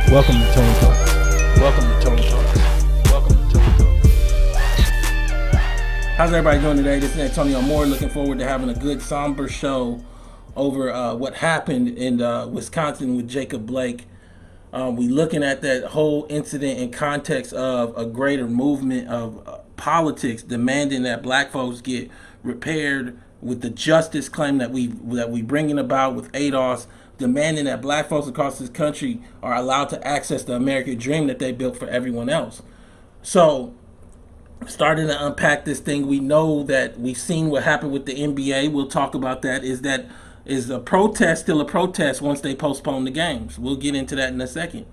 Welcome to Tony Talks. Welcome to Tony Talks. Welcome to Tony Talks. How's everybody doing today? This is Antonio Moore. Looking forward to having a good, somber show over what happened in Wisconsin with Jacob Blake. We looking at that whole incident in context of a greater movement of politics demanding that black folks get repaired with the justice claim that we bringing about with ADOS, demanding that black folks across this country are allowed to access the American dream that they built for everyone else. So, starting to unpack this thing, we know that we've seen what happened with the NBA. We'll talk about that. Is a protest still a protest once they postpone the games? We'll get into that in a second.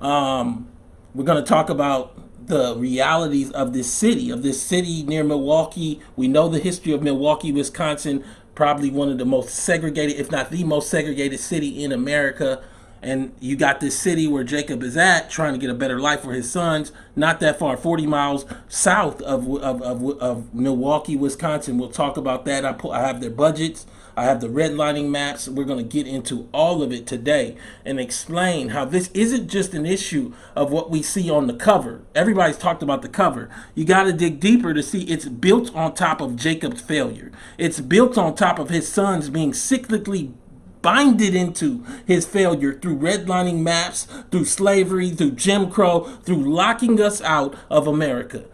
We're going to talk about the realities of this city near Milwaukee. We know the history of Milwaukee, Wisconsin, probably one of the most segregated, if not the most segregated city in America. And you got this city where Jacob is at, trying to get a better life for his sons, not that far, 40 miles south of Milwaukee, Wisconsin. We'll talk about that. I have their budgets. I have the redlining maps. We're going to get into all of it today and explain how this isn't just an issue of what we see on the cover. Everybody's talked about the cover. You got to dig deeper to see it's built on top of Jacob's failure. It's built on top of his sons being cyclically binded into his failure through redlining maps, through slavery, through Jim Crow, through locking us out of America.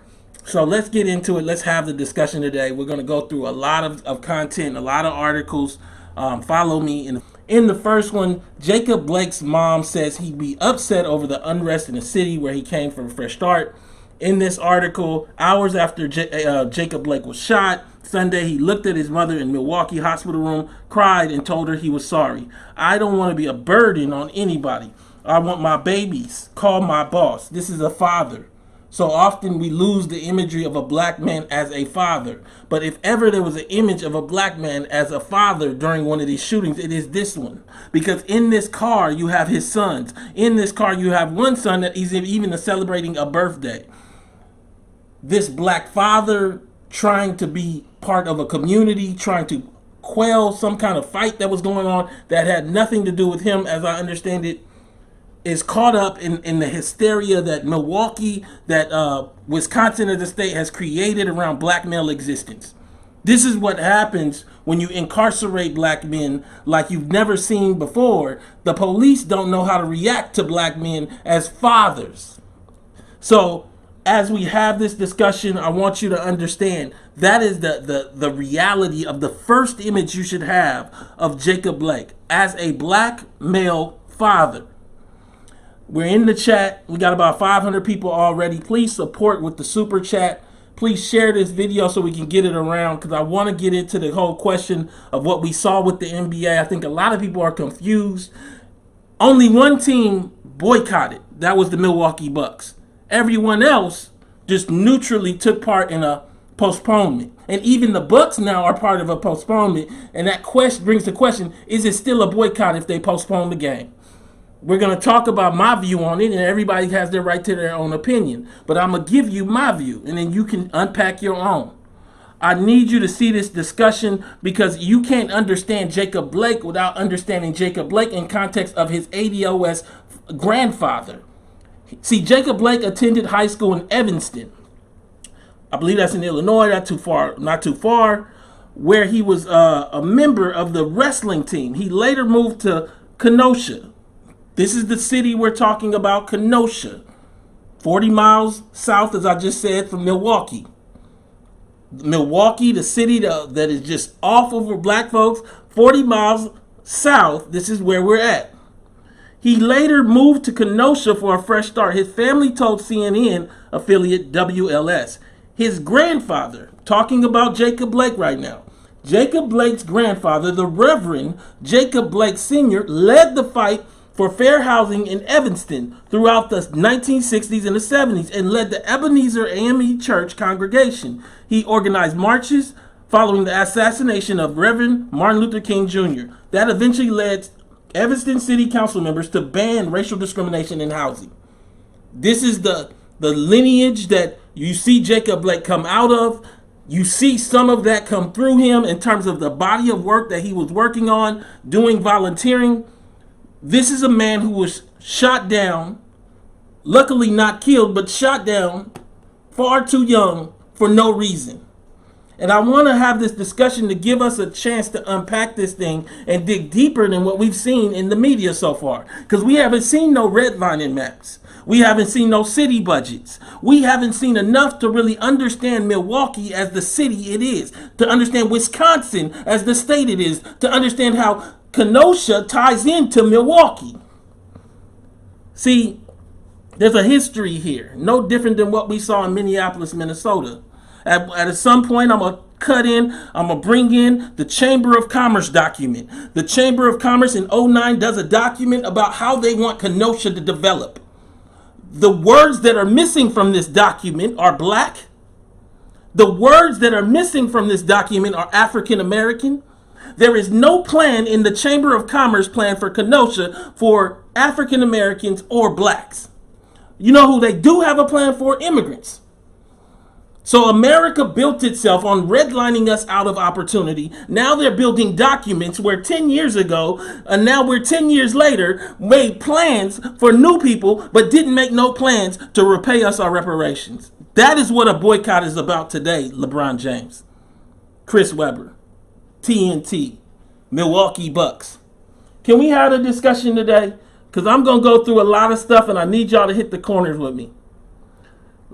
So let's get into it. Let's have the discussion today. We're going to go through a lot of content, a lot of articles. Follow me. In the first one, Jacob Blake's mom says he'd be upset over the unrest in the city where he came from a fresh start. In this article, hours after Jacob Blake was shot, Sunday, he looked at his mother in Milwaukee hospital room, cried, and told her he was sorry. I don't want to be a burden on anybody. I want my babies. Call my boss. This is a father. So often we lose the imagery of a black man as a father. But if ever there was an image of a black man as a father during one of these shootings, it is this one. Because in this car, you have his sons. In this car, you have one son that is even celebrating a birthday. This black father trying to be part of a community, trying to quell some kind of fight that was going on that had nothing to do with him, as I understand it, is caught up in the hysteria that Milwaukee, that Wisconsin as a state has created around black male existence. This is what happens when you incarcerate black men like you've never seen before. The police don't know how to react to black men as fathers. So as we have this discussion, I want you to understand that is the reality of the first image you should have of Jacob Blake as a black male father. We're in the chat. We got about 500 people already. Please support with the super chat. Please share this video so we can get it around, because I want to get into the whole question of what we saw with the NBA. I think a lot of people are confused. Only one team boycotted. That was the Milwaukee Bucks. Everyone else just neutrally took part in a postponement. And even the Bucks now are part of a postponement. And that brings the question, is it still a boycott if they postpone the game? We're going to talk about my view on it, and everybody has their right to their own opinion. But I'm going to give you my view, and then you can unpack your own. I need you to see this discussion because you can't understand Jacob Blake without understanding Jacob Blake in context of his ADOS grandfather. See, Jacob Blake attended high school in Evanston. I believe that's in Illinois, not too far, where he was a member of the wrestling team. He later moved to Kenosha. This is the city we're talking about, Kenosha. 40 miles south, as I just said, from Milwaukee. Milwaukee, the city that is just off over black folks, 40 miles south, this is where we're at. He later moved to Kenosha for a fresh start. His family told CNN affiliate WLS. His grandfather, talking about Jacob Blake right now, Jacob Blake's grandfather, the Reverend Jacob Blake Sr., led the fight for fair housing in Evanston throughout the 1960s and the 70s and led the Ebenezer AME Church congregation. He organized marches following the assassination of Reverend Martin Luther King Jr. That eventually led Evanston City Council members to ban racial discrimination in housing. This is the lineage that you see Jacob Blake come out of. You see some of that come through him in terms of the body of work that he was working on, doing volunteering. This is a man who was shot down, luckily not killed, but shot down, far too young for no reason. And I want to have this discussion to give us a chance to unpack this thing and dig deeper than what we've seen in the media so far. Because we haven't seen no redlining maps. We haven't seen no city budgets. We haven't seen enough to really understand Milwaukee as the city it is, to understand Wisconsin as the state it is, to understand how Kenosha ties into Milwaukee. See, there's a history here, no different than what we saw in Minneapolis, Minnesota. At some point, I'm going to bring in the Chamber of Commerce document. The Chamber of Commerce in 2009 does a document about how they want Kenosha to develop. The words that are missing from this document are black. The words that are missing from this document are African American. There is no plan in the Chamber of Commerce plan for Kenosha for African Americans or blacks. You know who they do have a plan for? Immigrants. So America built itself on redlining us out of opportunity. Now they're building documents where 10 years ago, and now we're 10 years later, made plans for new people, but didn't make no plans to repay us our reparations. That is what a boycott is about today, LeBron James, Chris Webber, TNT, Milwaukee Bucks. Can we have a discussion today? Because I'm going to go through a lot of stuff, and I need y'all to hit the corners with me.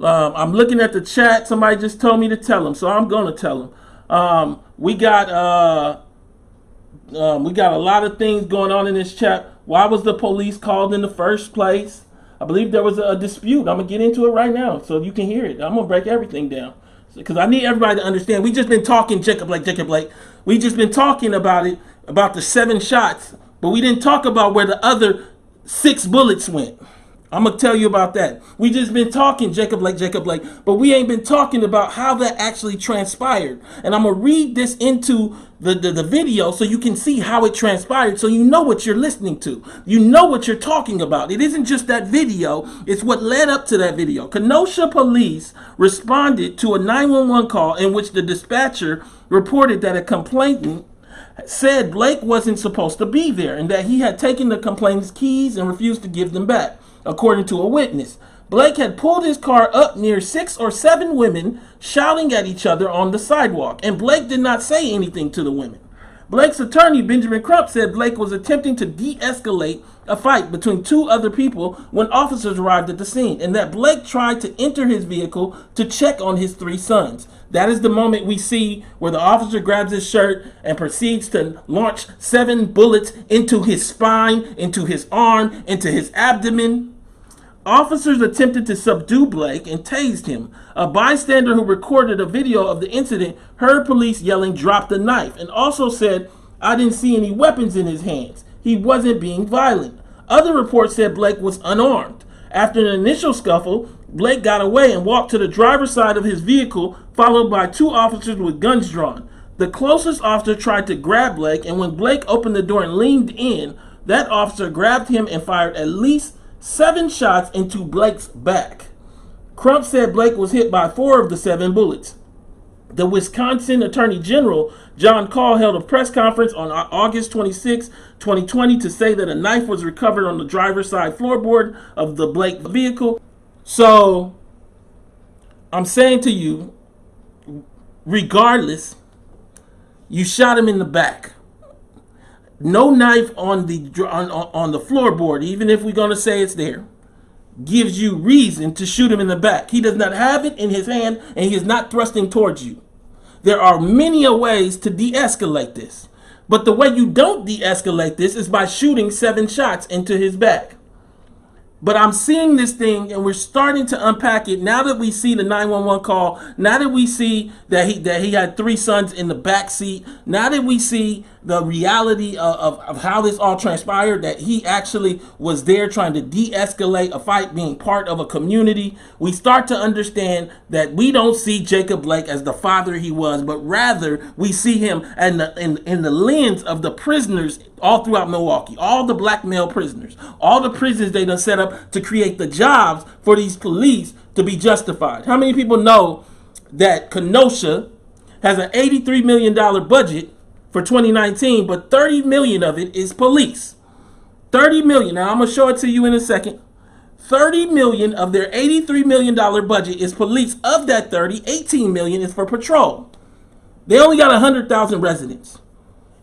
I'm looking at the chat. Somebody just told me to tell them, so I'm going to tell them. We got a lot of things going on in this chat. Why was the police called in the first place? I believe there was a dispute. I'm going to get into it right now so you can hear it. I'm going to break everything down because I need everybody to understand. We just been talking Jacob Blake. We just been talking about it, about the 7 shots, but we didn't talk about where the other 6 bullets went. I'm going to tell you about that. We just been talking Jacob Blake, but we ain't been talking about how that actually transpired. And I'm going to read this into the video so you can see how it transpired, so you know what you're listening to. You know what you're talking about. It isn't just that video. It's what led up to that video. Kenosha police responded to a 911 call in which the dispatcher reported that a complainant said Blake wasn't supposed to be there and that he had taken the complainant's keys and refused to give them back. According to a witness, Blake had pulled his car up near 6 or 7 women shouting at each other on the sidewalk, and Blake did not say anything to the women. Blake's attorney, Benjamin Crump, said Blake was attempting to de-escalate a fight between 2 other people when officers arrived at the scene, and that Blake tried to enter his vehicle to check on his 3 sons. That is the moment we see where the officer grabs his shirt and proceeds to launch 7 bullets into his spine, into his arm, into his abdomen. Officers attempted to subdue Blake and tased him. A bystander who recorded a video of the incident heard police yelling, "Drop the knife," and also said, "I didn't see any weapons in his hands. He wasn't being violent." Other reports said Blake was unarmed. After an initial scuffle, Blake got away and walked to the driver's side of his vehicle, followed by 2 officers with guns drawn. The closest officer tried to grab Blake, and when Blake opened the door and leaned in, that officer grabbed him and fired at least 7 shots into Blake's back. Crump said Blake was hit by 4 of the 7 bullets. The Wisconsin Attorney General, John Call, held a press conference on August 26, 2020 to say that a knife was recovered on the driver's side floorboard of the Blake vehicle. So, I'm saying to you, regardless, you shot him in the back. No knife on the floorboard, even if we're going to say it's there, gives you reason to shoot him in the back. He does not have it in his hand, and he is not thrusting towards you. There are many ways to de-escalate this. But the way you don't de-escalate this is by shooting 7 shots into his back. But I'm seeing this thing, and we're starting to unpack it now that we see the 911 call, now that we see that he had 3 sons in the back seat, now that we see the reality of how this all transpired, that he actually was there trying to de-escalate a fight, being part of a community, we start to understand that we don't see Jacob Blake as the father he was, but rather we see him in the lens of the prisoners all throughout Milwaukee, all the black male prisoners, all the prisons they done set up to create the jobs for these police to be justified. How many people know that Kenosha has an $83 million budget for 2019, but $30 million of it is police? $30 million. Now I'm gonna show it to you in a second. $30 million of their $83 million budget is police. Of that 30, $18 million is for patrol. They only got 100,000 residents.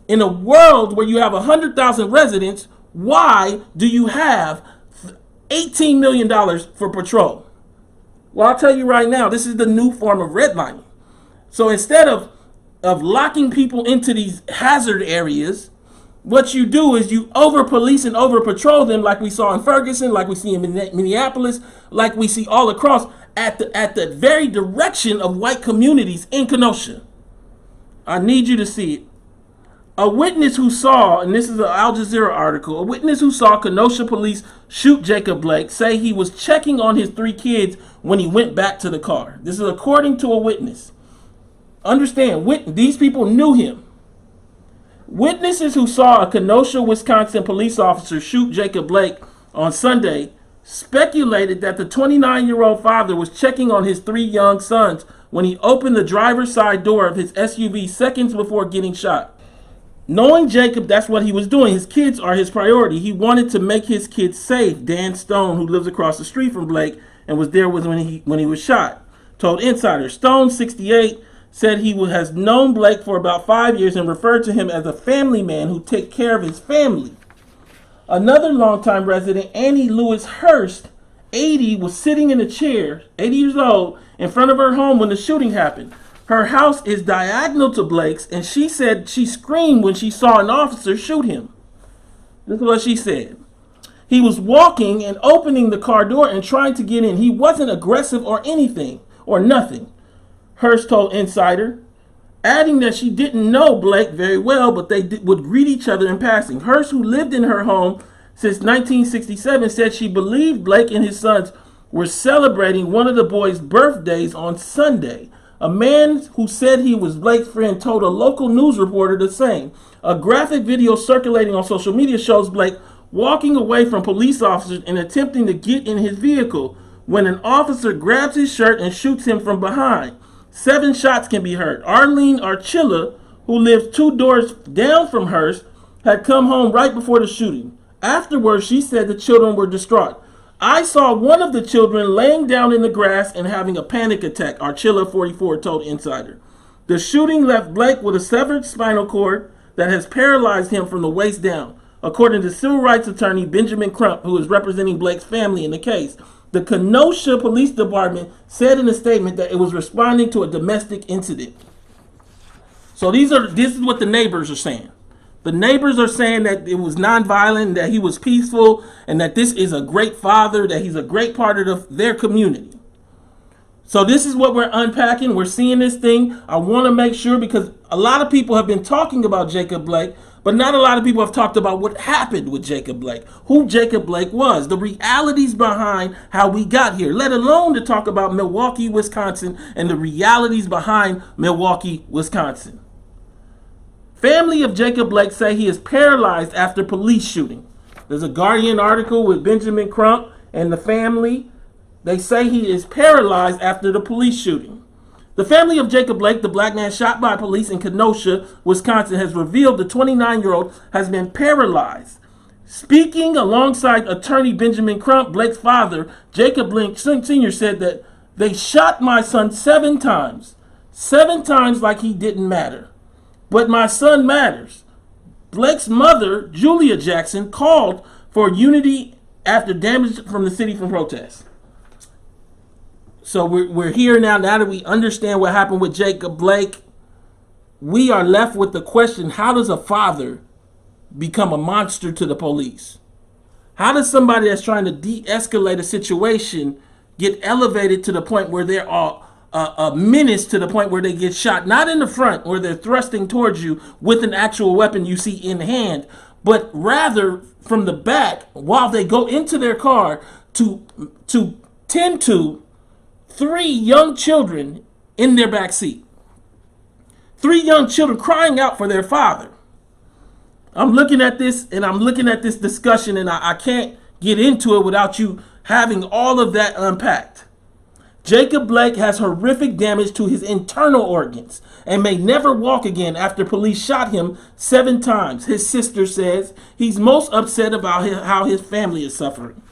In a world where you have 100,000 residents, why do you have $18 million for patrol? Well, I'll tell you right now, this is the new form of redlining. So instead of locking people into these hazard areas, what you do is you over police and over patrol them, like we saw in Ferguson, like we see in Minneapolis, like we see all across, at the very direction of white communities in Kenosha. I need you to see it. A witness who saw, and this is an Al Jazeera article, a witness who saw Kenosha police shoot Jacob Blake say he was checking on his 3 kids when he went back to the car. This is according to a witness. Understand, these people knew him. Witnesses who saw a Kenosha, Wisconsin police officer shoot Jacob Blake on Sunday speculated that the 29-year-old father was checking on his 3 young sons when he opened the driver's side door of his SUV seconds before getting shot. Knowing Jacob, that's what he was doing. His kids are his priority. He wanted to make his kids safe. Dan Stone, who lives across the street from Blake and was there when he was shot, told Insider. Stone, 68, said he has known Blake for about 5 years and referred to him as a family man who takes care of his family. Another longtime resident, Annie Lewis Hurst, 80, was sitting in a chair, 80 years old, in front of her home when the shooting happened. Her house is diagonal to Blake's, and she said she screamed when she saw an officer shoot him. This is what she said. He was walking and opening the car door and trying to get in. He wasn't aggressive or anything, or nothing, Hurst told Insider, adding that she didn't know Blake very well, but they would greet each other in passing. Hurst, who lived in her home since 1967, said she believed Blake and his sons were celebrating one of the boys' birthdays on Sunday. A man who said he was Blake's friend told a local news reporter the same. A graphic video circulating on social media shows Blake walking away from police officers and attempting to get in his vehicle when an officer grabs his shirt and shoots him from behind. 7 shots can be heard. Arlene Archilla, who lives 2 doors down from Hurst, had come home right before the shooting. Afterwards, she said the children were distraught. I saw one of the children laying down in the grass and having a panic attack, Archilla, 44, told Insider. The shooting left Blake with a severed spinal cord that has paralyzed him from the waist down, according to civil rights attorney Benjamin Crump, who is representing Blake's family in the case. The Kenosha Police Department said in a statement that it was responding to a domestic incident. So this is what the neighbors are saying. The neighbors are saying that it was nonviolent, that he was peaceful, and that this is a great father, that he's a great part of their community. So this is what we're unpacking. We're seeing this thing. I want to make sure, because a lot of people have been talking about Jacob Blake, but not a lot of people have talked about what happened with Jacob Blake, who Jacob Blake was, the realities behind how we got here, let alone to talk about Milwaukee, Wisconsin, and the realities behind Milwaukee, Wisconsin. Family of Jacob Blake say he is paralyzed after police shooting. There's a Guardian article with Benjamin Crump and the family. They say he is paralyzed after the police shooting. The family of Jacob Blake, the black man shot by police in Kenosha, Wisconsin, has revealed the 29-year-old has been paralyzed. Speaking alongside attorney Benjamin Crump, Blake's father, Jacob Blake Sr., said that they shot my son 7 times. 7 times like he didn't matter. But my son matters. Blake's mother, Julia Jackson, called for unity after damage from the city from protests. So we're here now that we understand what happened with Jacob Blake. We are left with the question, how does a father become a monster to the police? How does somebody that's trying to de-escalate a situation get elevated to the point where they're a menace, to the point where they get shot, not in the front where they're thrusting towards you with an actual weapon you see in hand, but rather from the back while they go into their car to tend to 3 young children in their back seat. 3 young children crying out for their father. I'm looking at this and I'm looking at this discussion, and I can't get into it without you having all of that unpacked. Jacob Blake has horrific damage to his internal organs and may never walk again after police shot him 7 times. His sister says he's most upset about how his family is suffering.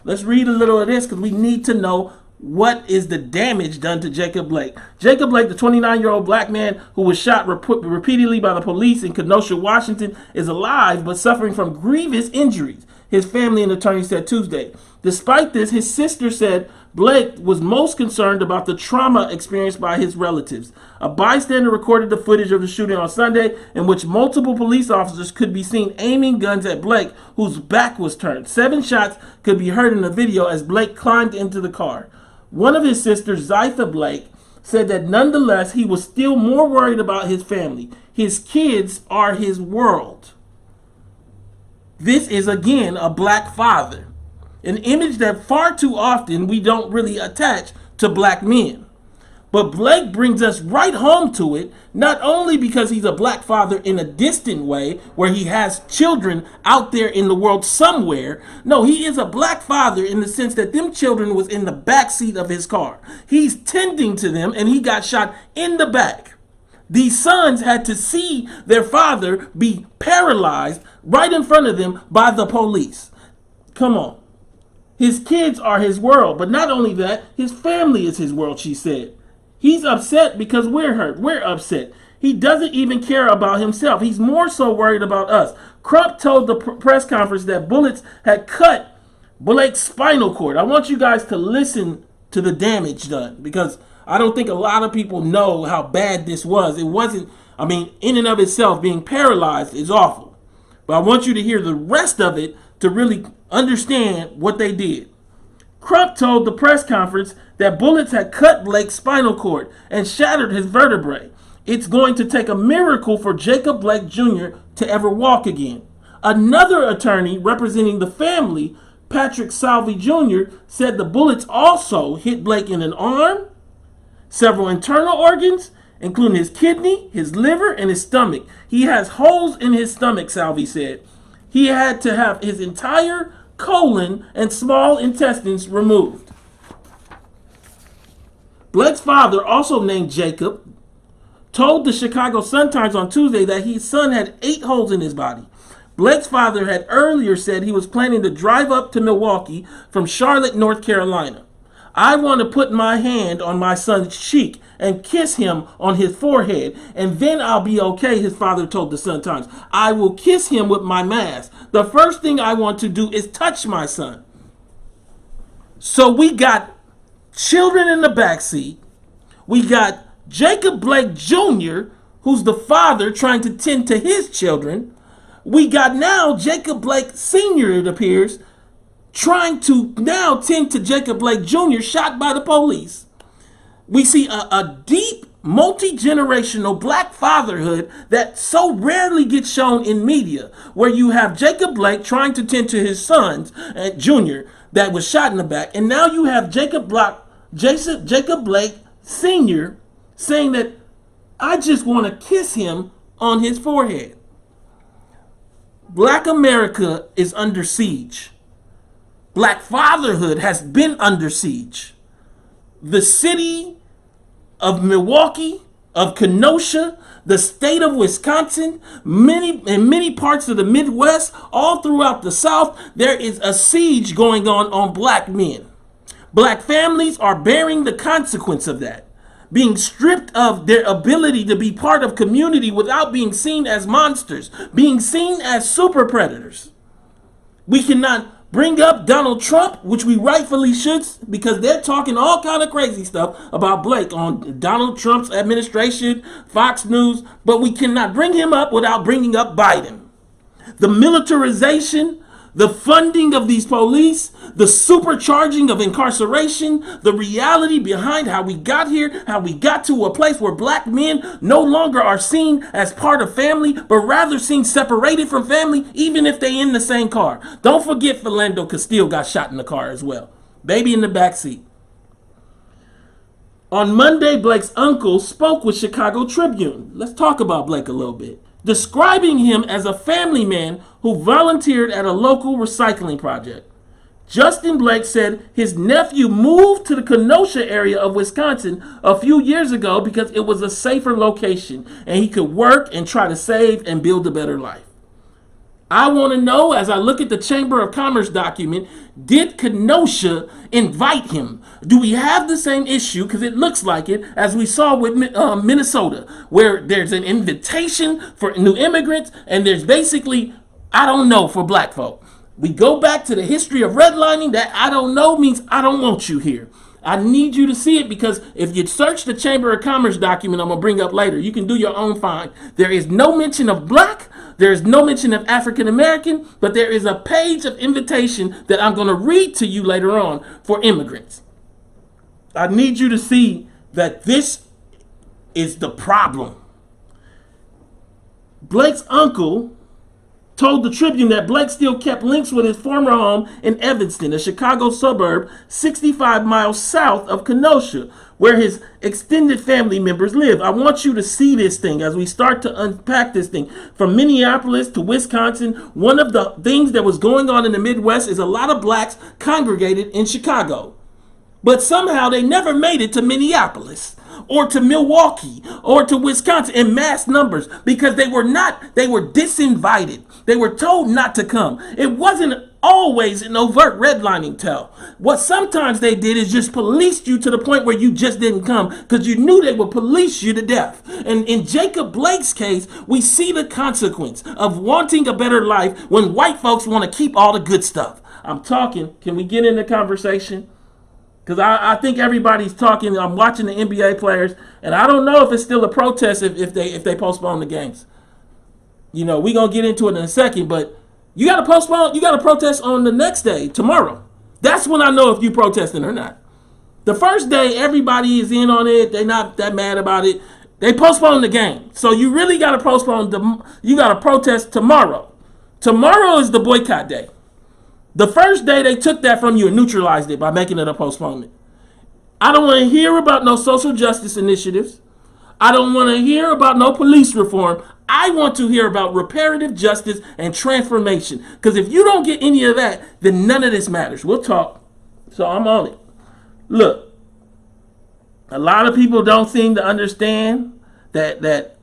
Let's read a little of this because we need to know what is the damage done to Jacob Blake. Jacob Blake, the 29-year-old black man who was shot repeatedly by the police in Kenosha, Washington, is alive but suffering from grievous injuries, his family and attorney said Tuesday. Despite this, his sister said Blake was most concerned about the trauma experienced by his relatives. A bystander recorded the footage of the shooting on Sunday in which multiple police officers could be seen aiming guns at Blake, whose back was turned. 7 shots could be heard in the video as Blake climbed into the car. One of his sisters, Zytha Blake, said that nonetheless he was still more worried about his family. His kids are his world. This is again a black father, an image that far too often we don't really attach to black men. But Blake brings us right home to it, not only because he's a black father in a distant way, where he has children out there in the world somewhere. No, he is a black father in the sense that them children was in the back seat of his car. He's tending to them and he got shot in the back. These sons had to see their father be paralyzed right in front of them by the police. Come on. His kids are his world, but not only that, his family is his world, she said. He's upset because we're hurt. We're upset. He doesn't even care about himself. He's more so worried about us. Crump told the press conference that bullets had cut Blake's spinal cord. I want you guys to listen to the damage done because I don't think a lot of people know how bad this was. It wasn't, in and of itself, being paralyzed is awful. But I want you to hear the rest of it to really understand what they did. Crump told the press conference that bullets had cut Blake's spinal cord and shattered his vertebrae. It's going to take a miracle for Jacob Blake Jr. to ever walk again. Another attorney representing the family, Patrick Salvey Jr., said the bullets also hit Blake in an arm, several internal organs, including his kidney, his liver, and his stomach. He has holes in his stomach, Salvey said. He had to have his entire colon and small intestines removed. Blake's father, also named Jacob, told the Chicago Sun-Times on Tuesday that his son had 8 holes in his body. Blake's father had earlier said he was planning to drive up to Milwaukee from Charlotte, North Carolina. I want to put my hand on my son's cheek and kiss him on his forehead, and then I'll be okay, his father told the Sun-Times. I will kiss him with my mask. The first thing I want to do is touch my son. So we got children in the backseat. We got Jacob Blake Jr., who's the father trying to tend to his children. We got now Jacob Blake Sr., it appears, trying to now tend to Jacob Blake Jr., shot by the police. We see a deep, multi-generational black fatherhood that so rarely gets shown in media, where you have Jacob Blake trying to tend to his sons, Jr., that was shot in the back, and now you have Jacob Blake Sr. saying that I just want to kiss him on his forehead. Black America is under siege. Black fatherhood has been under siege. The city of Milwaukee, of Kenosha, the state of Wisconsin, many parts of the Midwest, all throughout the South, there is a siege going on black men. Black families are bearing the consequence of that, being stripped of their ability to be part of community without being seen as monsters, being seen as super predators. We cannot bring up Donald Trump, which we rightfully should, because they're talking all kind of crazy stuff about Blake on Donald Trump's administration, Fox News, but we cannot bring him up without bringing up Biden. The militarization, the funding of these police, the supercharging of incarceration, the reality behind how we got here, how we got to a place where black men no longer are seen as part of family, but rather seen separated from family, even if they in the same car. Don't forget Philando Castile got shot in the car as well. Baby in the backseat. On Monday, Blake's uncle spoke with Chicago Tribune. Let's talk about Blake a little bit, describing him as a family man who volunteered at a local recycling project. Justin Blake said his nephew moved to the Kenosha area of Wisconsin a few years ago because it was a safer location and he could work and try to save and build a better life. I want to know, as I look at the Chamber of Commerce document, did Kenosha invite him? Do we have the same issue, because it looks like it, as we saw with Minnesota, where there's an invitation for new immigrants and there's basically, I don't know, for black folk. We go back to the history of redlining. That I don't know means I don't want you here. I need you to see it, because if you search the Chamber of Commerce document I'm going to bring up later, you can do your own find. There is no mention of black. There is no mention of African American, but there is a page of invitation that I'm going to read to you later on for immigrants. I need you to see that this is the problem. Blake's uncle told the Tribune that Blake still kept links with his former home in Evanston, a Chicago suburb 65 miles south of Kenosha, where his extended family members live. I want you to see this thing as we start to unpack this thing. From Minneapolis to Wisconsin, one of the things that was going on in the Midwest is a lot of blacks congregated in Chicago. But somehow they never made it to Minneapolis or to Milwaukee or to Wisconsin in mass numbers, because they were disinvited. They were told not to come. It wasn't always an overt redlining tell. What sometimes they did is just policed you to the point where you just didn't come because you knew they would police you to death. And in Jacob Blake's case, we see the consequence of wanting a better life when white folks want to keep all the good stuff. I'm talking. Can we get in the conversation? Because I think everybody's talking. I'm watching the NBA players, and I don't know if it's still a protest if they postpone the games. You know, we're going to get into it in a second, but you got to postpone. You got to protest on the next day, tomorrow. That's when I know if you protesting or not. The first day, everybody is in on it. They're not that mad about it. They postpone the game. So you really got to you got to protest tomorrow. Tomorrow is the boycott day. The first day they took that from you and neutralized it by making it a postponement. I don't want to hear about no social justice initiatives. I don't want to hear about no police reform. I want to hear about reparative justice and transformation. Because if you don't get any of that, then none of this matters. We'll talk. So I'm on it. Look, a lot of people don't seem to understand that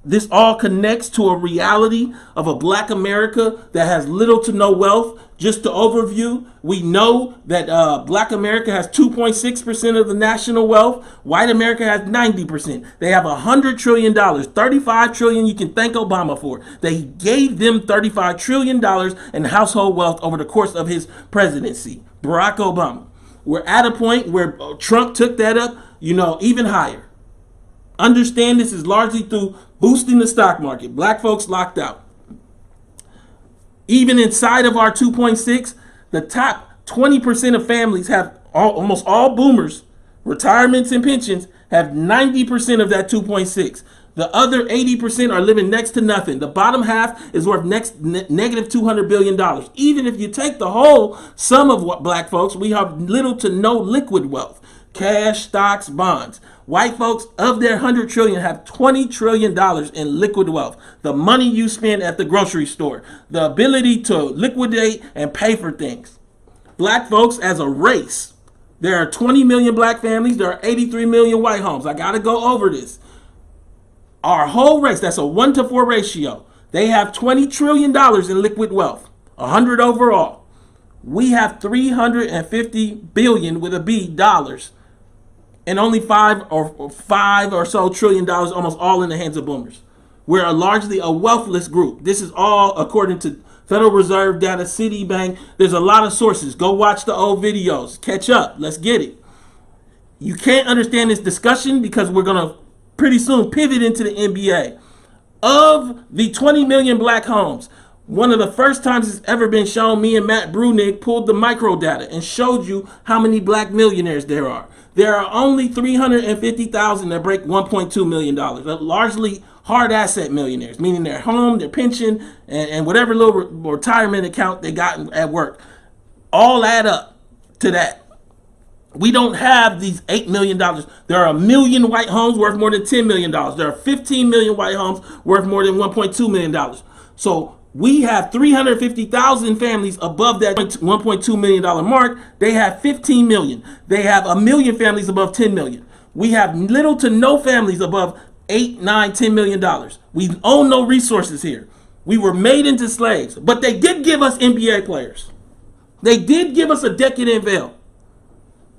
this all connects to a reality of a black America that has little to no wealth. Just to overview, we know that black America has 2.6% of the national wealth. White America has 90%. They have $100 trillion, $35 trillion you can thank Obama for. They gave them $35 trillion in household wealth over the course of his presidency. Barack Obama. We're at a point where Trump took that up, even higher. Understand this is largely through boosting the stock market. Black folks locked out. Even inside of our 2.6, the top 20% of families have almost all boomers, retirements and pensions have 90% of that 2.6. The other 80% are living next to nothing. The bottom half is worth negative $200 billion. Even if you take the whole sum of what black folks, we have little to no liquid wealth. Cash, stocks, bonds. White folks, of their $100 trillion, have $20 trillion in liquid wealth. The money you spend at the grocery store. The ability to liquidate and pay for things. Black folks as a race. There are 20 million black families. There are 83 million white homes. I got to go over this. Our whole race, that's a 1-to-4 ratio. They have $20 trillion in liquid wealth. 100 overall. We have 350 billion with a B dollars. And only five or so trillion dollars, almost all in the hands of boomers. We're largely a wealthless group. This is all according to Federal Reserve data, Citibank. There's a lot of sources. Go watch the old videos. Catch up. Let's get it. You can't understand this discussion because we're going to pretty soon pivot into the NBA. Of the 20 million black homes, one of the first times it's ever been shown, me and Matt Brunig pulled the micro data and showed you how many black millionaires there are. There are only 350,000 that break $1.2 million, largely hard asset millionaires, meaning their home, their pension, and whatever little retirement account they got at work. All add up to that. We don't have these $8 million. There are 1 million white homes worth more than $10 million. There are 15 million white homes worth more than $1.2 million. So We have 350,000 families above that $1.2 million mark. They have 15 million. They have a million families above 10 million. We have little to no families above 8, 9, 10 million dollars. We own no resources here. We were made into slaves, but they did give us NBA players. They did give us a Decadent Veil.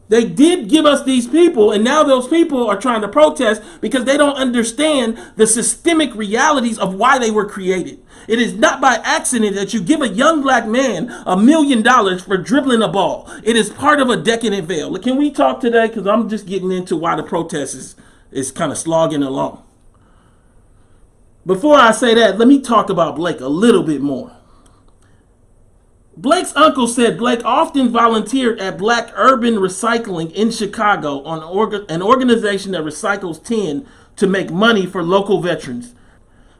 They did give us these people, and now those people are trying to protest because they don't understand the systemic realities of why they were created. It is not by accident that you give a young black man $1 million for dribbling a ball. It is part of a Decadent Veil. Can we talk today? Because I'm just getting into why the protest is kind of slogging along. Before I say that, let me talk about Blake a little bit more. Blake's uncle said Blake often volunteered at Black Urban Recycling in Chicago, an organization that recycles tin to make money for local veterans.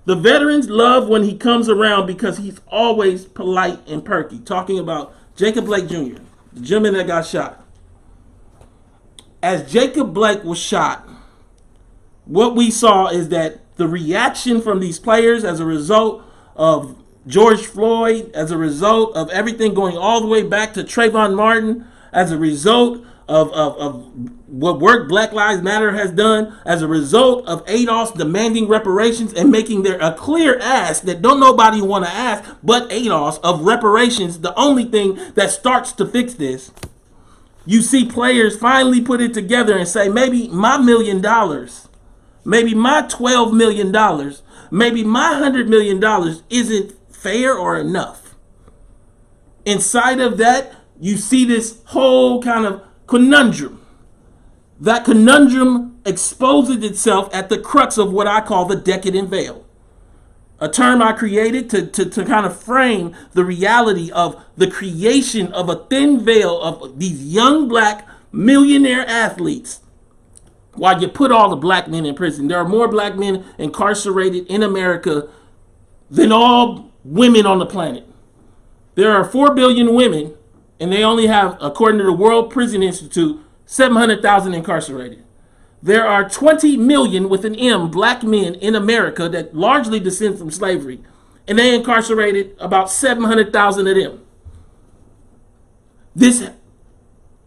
The veterans love when he comes around because he's always polite and perky. Talking about Jacob Blake Jr., the gentleman that got shot. As Jacob Blake was shot, what we saw is that the reaction from these players as a result of George Floyd, as a result of everything going all the way back to Trayvon Martin, as a result of what work Black Lives Matter has done, as a result of ADOS demanding reparations and making there a clear ask that don't nobody want to ask but ADOS of reparations, the only thing that starts to fix this. You see players finally put it together and say, maybe my $1 million, maybe my $12 million, maybe my $100 million isn't fair or enough. Inside of that, you see this whole kind of conundrum. That conundrum exposes itself at the crux of what I call the Decadent Veil, a term I created to kind of frame the reality of the creation of a thin veil of these young black millionaire athletes while you put all the black men in prison. There are more black men incarcerated in America than all women on the planet. There are 4 billion women, and they only have, according to the World Prison Institute, 700,000 incarcerated. There are 20 million with an M black men in America that largely descend from slavery, and they incarcerated about 700,000 of them. This,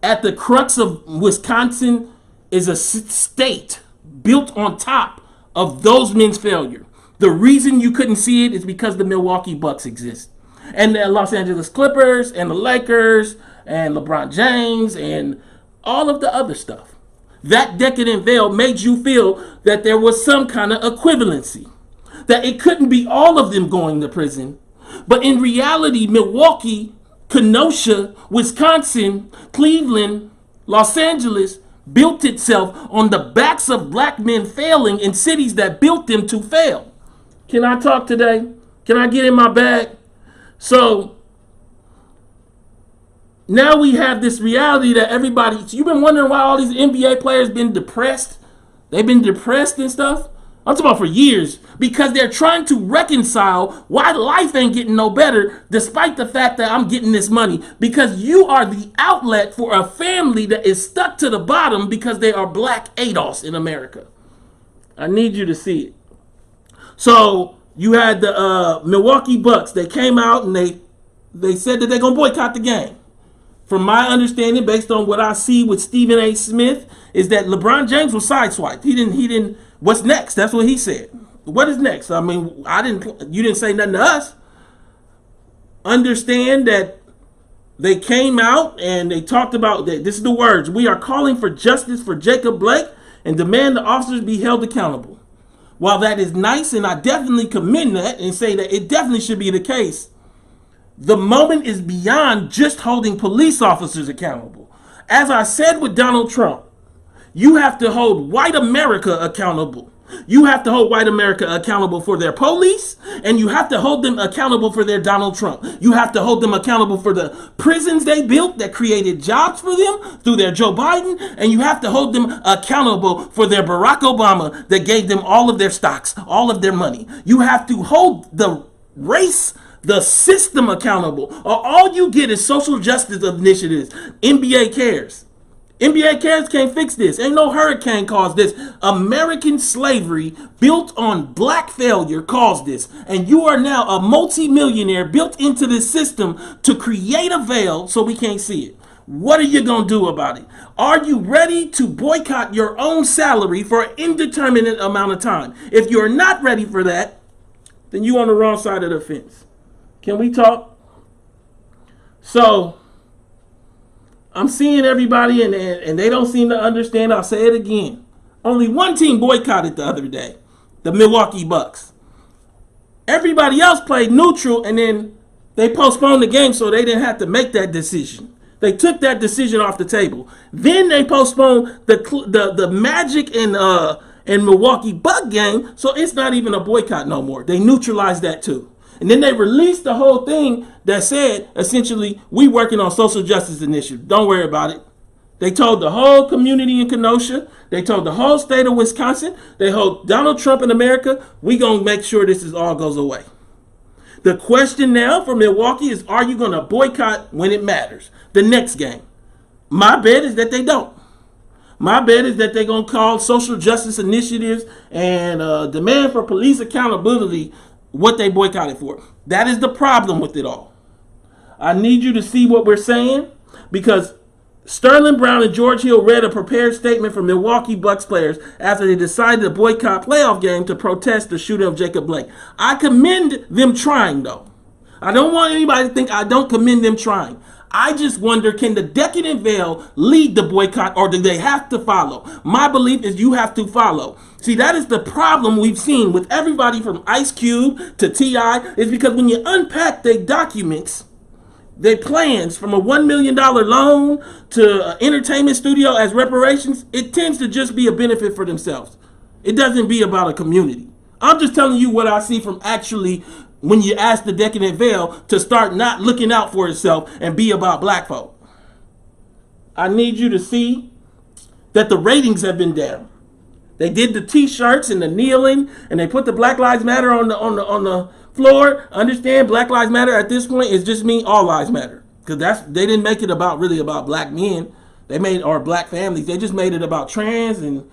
at the crux of Wisconsin, is a state built on top of those men's failure. The reason you couldn't see it is because the Milwaukee Bucks exist. And the Los Angeles Clippers and the Lakers and LeBron James and all of the other stuff. That Decadent Veil made you feel that there was some kind of equivalency. That it couldn't be all of them going to prison. But in reality, Milwaukee, Kenosha, Wisconsin, Cleveland, Los Angeles built itself on the backs of black men failing in cities that built them to fail. Can I talk today? Can I get in my bag? So now we have this reality that everybody, so you've been wondering why all these NBA players been depressed. They've been depressed and stuff. I'm talking about for years, because they're trying to reconcile why life ain't getting no better despite the fact that I'm getting this money, because you are the outlet for a family that is stuck to the bottom because they are black ADOS in America. I need you to see it. So you had the Milwaukee Bucks. They came out and they said that they're going to boycott the game. From my understanding, based on what I see with Stephen A. Smith, is that LeBron James was sideswiped. He didn't, what's next? That's what he said. What is next? I mean, you didn't say nothing to us. Understand that they came out and they talked about, this is the words, we are calling for justice for Jacob Blake and demand the officers be held accountable. While that is nice, and I definitely commend that and say that it definitely should be the case, the moment is beyond just holding police officers accountable. As I said with Donald Trump, you have to hold white America accountable. You have to hold white America accountable for their police, and you have to hold them accountable for their Donald Trump. You have to hold them accountable for the prisons they built that created jobs for them through their Joe Biden, and you have to hold them accountable for their Barack Obama that gave them all of their stocks, all of their money. You have to hold the race, the system accountable, or all you get is social justice initiatives. NBA cares. NBA carrots can't fix this. Ain't no hurricane caused this. American slavery built on black failure caused this. And you are now a multi-millionaire built into this system to create a veil so we can't see it. What are you going to do about it? Are you ready to boycott your own salary for an indeterminate amount of time? If you're not ready for that, then you're on the wrong side of the fence. Can we talk? So, I'm seeing everybody and they don't seem to understand. I'll say it again. Only one team boycotted the other day, the Milwaukee Bucks. Everybody else played neutral, and then they postponed the game so they didn't have to make that decision. They took that decision off the table. Then they postponed the Magic and Milwaukee Buck game, so it's not even a boycott no more. They neutralized that too. And then they released the whole thing that said, essentially, we working on social justice initiative. Don't worry about it. They told the whole community in Kenosha. They told the whole state of Wisconsin. They told Donald Trump in America, we going to make sure this all goes away. The question now for Milwaukee is, are you going to boycott when it matters? The next game. My bet is that they don't. My bet is that they're going to call social justice initiatives and demand for police accountability what they boycotted for. That is the problem with it all. I need you to see what we're saying, because Sterling Brown and George Hill read a prepared statement from Milwaukee Bucks players after they decided to boycott playoff game to protest the shooting of Jacob Blake. I commend them trying, though. I don't want anybody to think I don't commend them trying. I just wonder, can the Decadent Veil lead the boycott, or do they have to follow? My belief is you have to follow. See, that is the problem we've seen with everybody from Ice Cube to T.I. is because when you unpack their documents, their plans from a $1 million loan to an entertainment studio as reparations, it tends to just be a benefit for themselves. It doesn't be about a community. I'm just telling you what I see from actually when you ask the Decadent Veil to start not looking out for itself and be about black folk. I need you to see that the ratings have been down. They did the t-shirts and the kneeling, and they put the Black Lives Matter on the floor. Understand, Black Lives Matter at this point is just mean all lives matter, because they didn't make it really about black men. They made, or black families. They just made it about trans and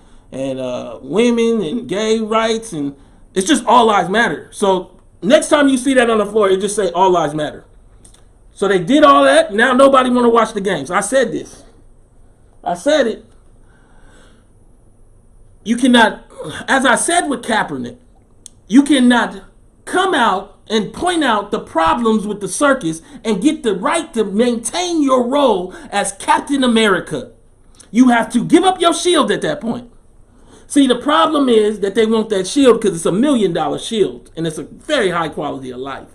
women and gay rights, and it's just all lives matter. So next time you see that on the floor, it just say all lives matter. So they did all that. Now nobody want to watch the games. I said this. I said it. You cannot, as I said with Kaepernick, you cannot come out and point out the problems with the circus and get the right to maintain your role as Captain America. You have to give up your shield at that point. See, the problem is that they want that shield because it's $1 million shield and it's a very high quality of life.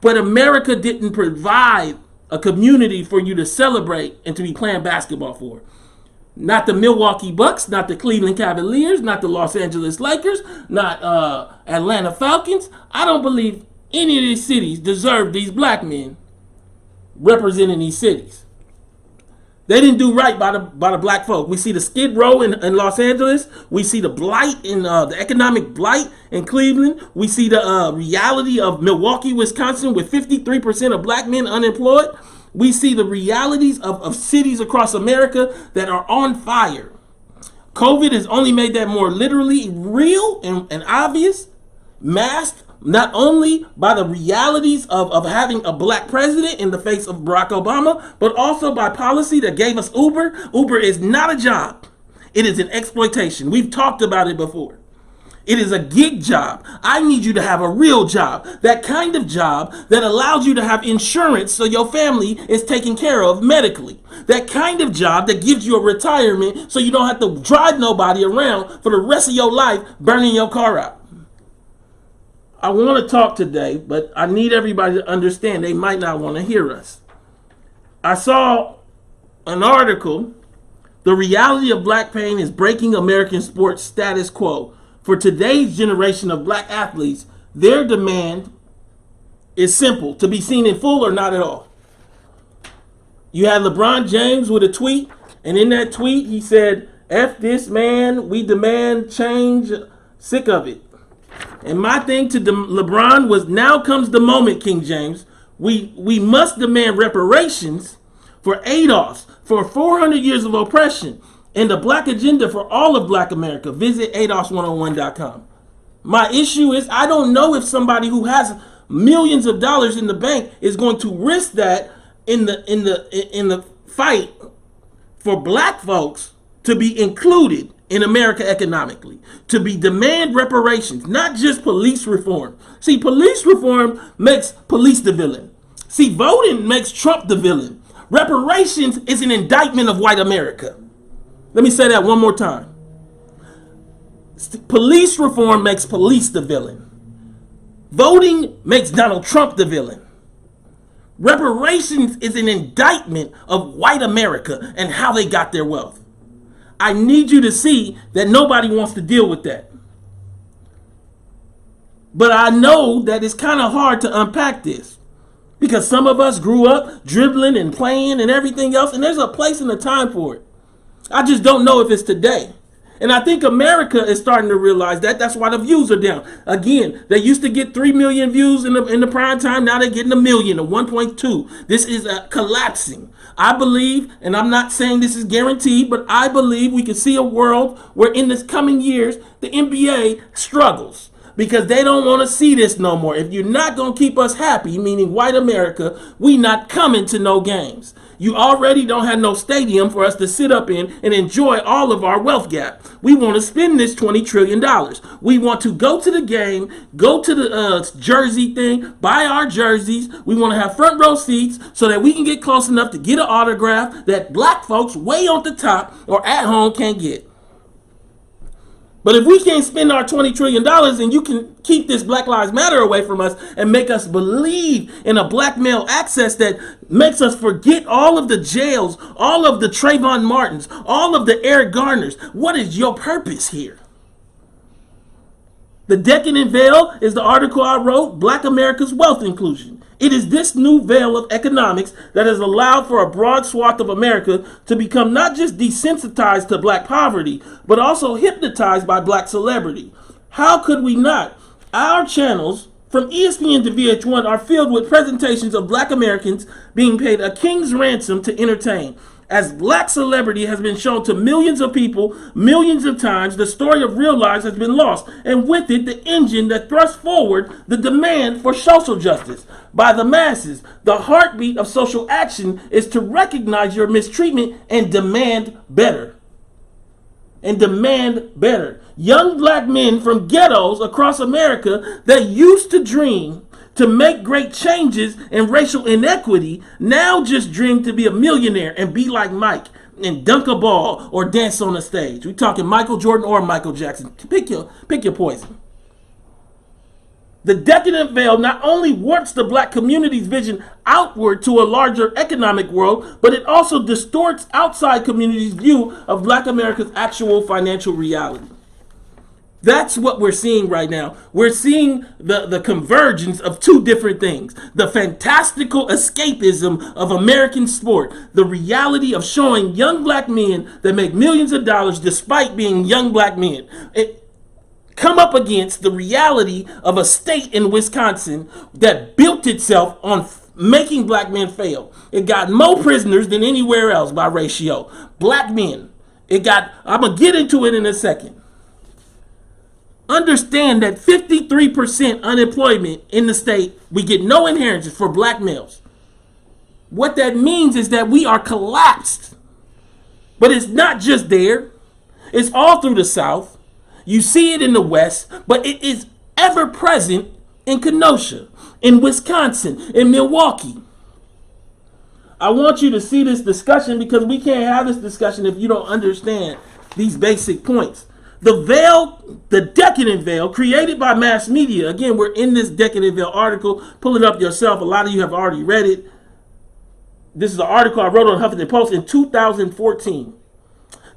But America didn't provide a community for you to celebrate and to be playing basketball for. Not the Milwaukee Bucks, not the Cleveland Cavaliers, not the Los Angeles Lakers, not Atlanta Falcons. I don't believe any of these cities deserve these black men representing these cities. They didn't do right by the black folk. We see the skid row in Los Angeles. We see the blight in the economic blight in Cleveland. We see the reality of Milwaukee, Wisconsin, with 53% of black men unemployed. We see the realities of cities across America that are on fire. COVID has only made that more literally real and obvious, masked not only by the realities of having a black president in the face of Barack Obama, but also by policy that gave us Uber. Uber is not a job. It is an exploitation. We've talked about it before. It is a gig job. I need you to have a real job. That kind of job that allows you to have insurance so your family is taken care of medically. That kind of job that gives you a retirement so you don't have to drive nobody around for the rest of your life burning your car out. I want to talk today, but I need everybody to understand they might not want to hear us. I saw an article, "The reality of black pain is breaking American sports status quo. For today's generation of black athletes, their demand is simple: to be seen in full or not at all." You had LeBron James with a tweet, and in that tweet he said, "F this man, we demand change, sick of it." And my thing to LeBron was, now comes the moment, King James. We must demand reparations for ADOS, for 400 years of oppression, and the black agenda for all of black America, visit ADOS101.com. My issue is I don't know if somebody who has millions of dollars in the bank is going to risk that in the fight for black folks to be included in America economically, to be demand reparations, not just police reform. See, police reform makes police the villain. See, voting makes Trump the villain. Reparations is an indictment of white America. Let me say that one more time. Police reform makes police the villain. Voting makes Donald Trump the villain. Reparations is an indictment of white America and how they got their wealth. I need you to see that nobody wants to deal with that. But I know that it's kind of hard to unpack this because some of us grew up dribbling and playing and everything else, and there's a place and a time for it. I just don't know if it's today. And I think America is starting to realize that. That's why the views are down. Again, they used to get 3 million views in the prime time. Now they're getting 1 million or 1.2. This is collapsing. I believe, and I'm not saying this is guaranteed, but I believe we can see a world where in this coming years, the NBA struggles because they don't want to see this no more. If you're not going to keep us happy, meaning white America, we not coming to no games. You already don't have no stadium for us to sit up in and enjoy all of our wealth gap. We want to spend this $20 trillion. We want to go to the game, go to the jersey thing, buy our jerseys. We want to have front row seats so that we can get close enough to get an autograph that black folks way on the top or at home can't get. But if we can't spend our $20 trillion and you can keep this Black Lives Matter away from us and make us believe in a black male access that makes us forget all of the jails, all of the Trayvon Martins, all of the Eric Garners, what is your purpose here? The Decadent Veil is the article I wrote, Black America's Wealth Inclusion. It is this new veil of economics that has allowed for a broad swath of America to become not just desensitized to black poverty, but also hypnotized by black celebrity. How could we not? Our channels, from ESPN to VH1, are filled with presentations of black Americans being paid a king's ransom to entertain. As black celebrity has been shown to millions of people, millions of times, the story of real lives has been lost, and with it, the engine that thrusts forward the demand for social justice by the masses. The heartbeat of social action is to recognize your mistreatment and demand better. Young black men from ghettos across America that used to dream to make great changes in racial inequity now just dream to be a millionaire and be like Mike and dunk a ball or dance on a stage. We're talking Michael Jordan or Michael Jackson. Pick your poison. The Decadent Veil not only warps the black community's vision outward to a larger economic world, but it also distorts outside communities' view of black America's actual financial reality. That's what we're seeing right now. We're seeing the convergence of two different things. The fantastical escapism of American sport. The reality of showing young black men that make millions of dollars despite being young black men. Come up against the reality of a state in Wisconsin that built itself on making black men fail. It got more prisoners than anywhere else by ratio. Black men. I'm going to get into it in a second. Understand that 53% unemployment in the state, we get no inheritance for black males. What that means is that we are collapsed. But it's not just there. It's all through the South. You see it in the West, but it is ever present in Kenosha, in Wisconsin, in Milwaukee. I want you to see this discussion because we can't have this discussion if you don't understand these basic points. The veil, the Decadent Veil, created by mass media. Again, we're in this Decadent Veil article. Pull it up yourself. A lot of you have already read it. This is an article I wrote on Huffington Post in 2014.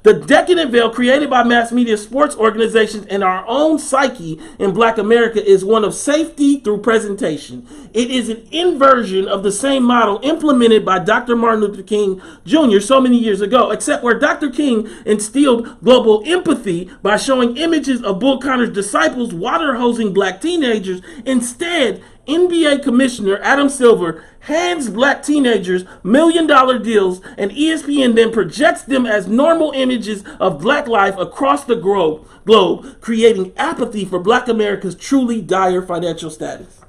The Decadent Veil, created by mass media, sports organizations, and our own psyche in black America, is one of safety through presentation. It is an inversion of the same model implemented by Dr. Martin Luther King Jr. so many years ago, except where Dr. King instilled global empathy by showing images of Bull Connor's disciples water hosing black teenagers. Instead, NBA Commissioner Adam Silver hands black teenagers $1 million deals, and ESPN then projects them as normal images of black life across the globe, creating apathy for black America's truly dire financial status.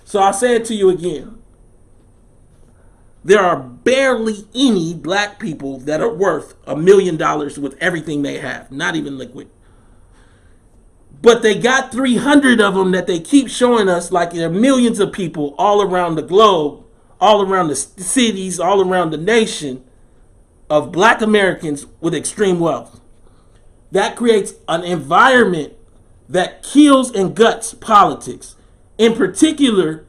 So I'll say it to you again. There are barely any black people that are worth $1 million with everything they have, not even liquid. But they got 300 of them that they keep showing us, like there are millions of people all around the globe, all around the cities, all around the nation, of black Americans with extreme wealth. That creates an environment that kills and guts politics. In particular,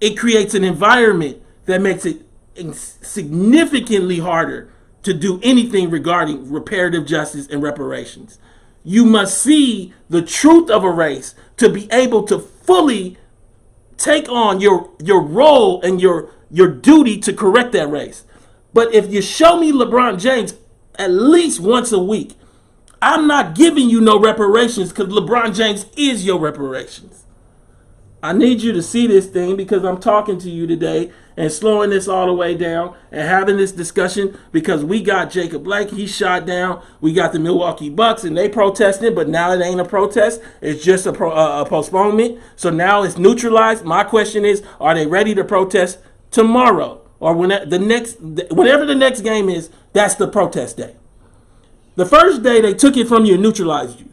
it creates an environment that makes it significantly harder to do anything regarding reparative justice and reparations. You must see the truth of a race to be able to fully take on your role and your duty to correct that race. But if you show me LeBron James at least once a week, I'm not giving you no reparations because LeBron James is your reparations. I need you to see this thing because I'm talking to you today and slowing this all the way down and having this discussion because we got Jacob Blake, he's shot down. We got the Milwaukee Bucks and they protested, but now it ain't a protest. It's just a postponement. So now it's neutralized. My question is, are they ready to protest tomorrow or whenever the next game is? That's the protest day. The first day they took it from you and neutralized you.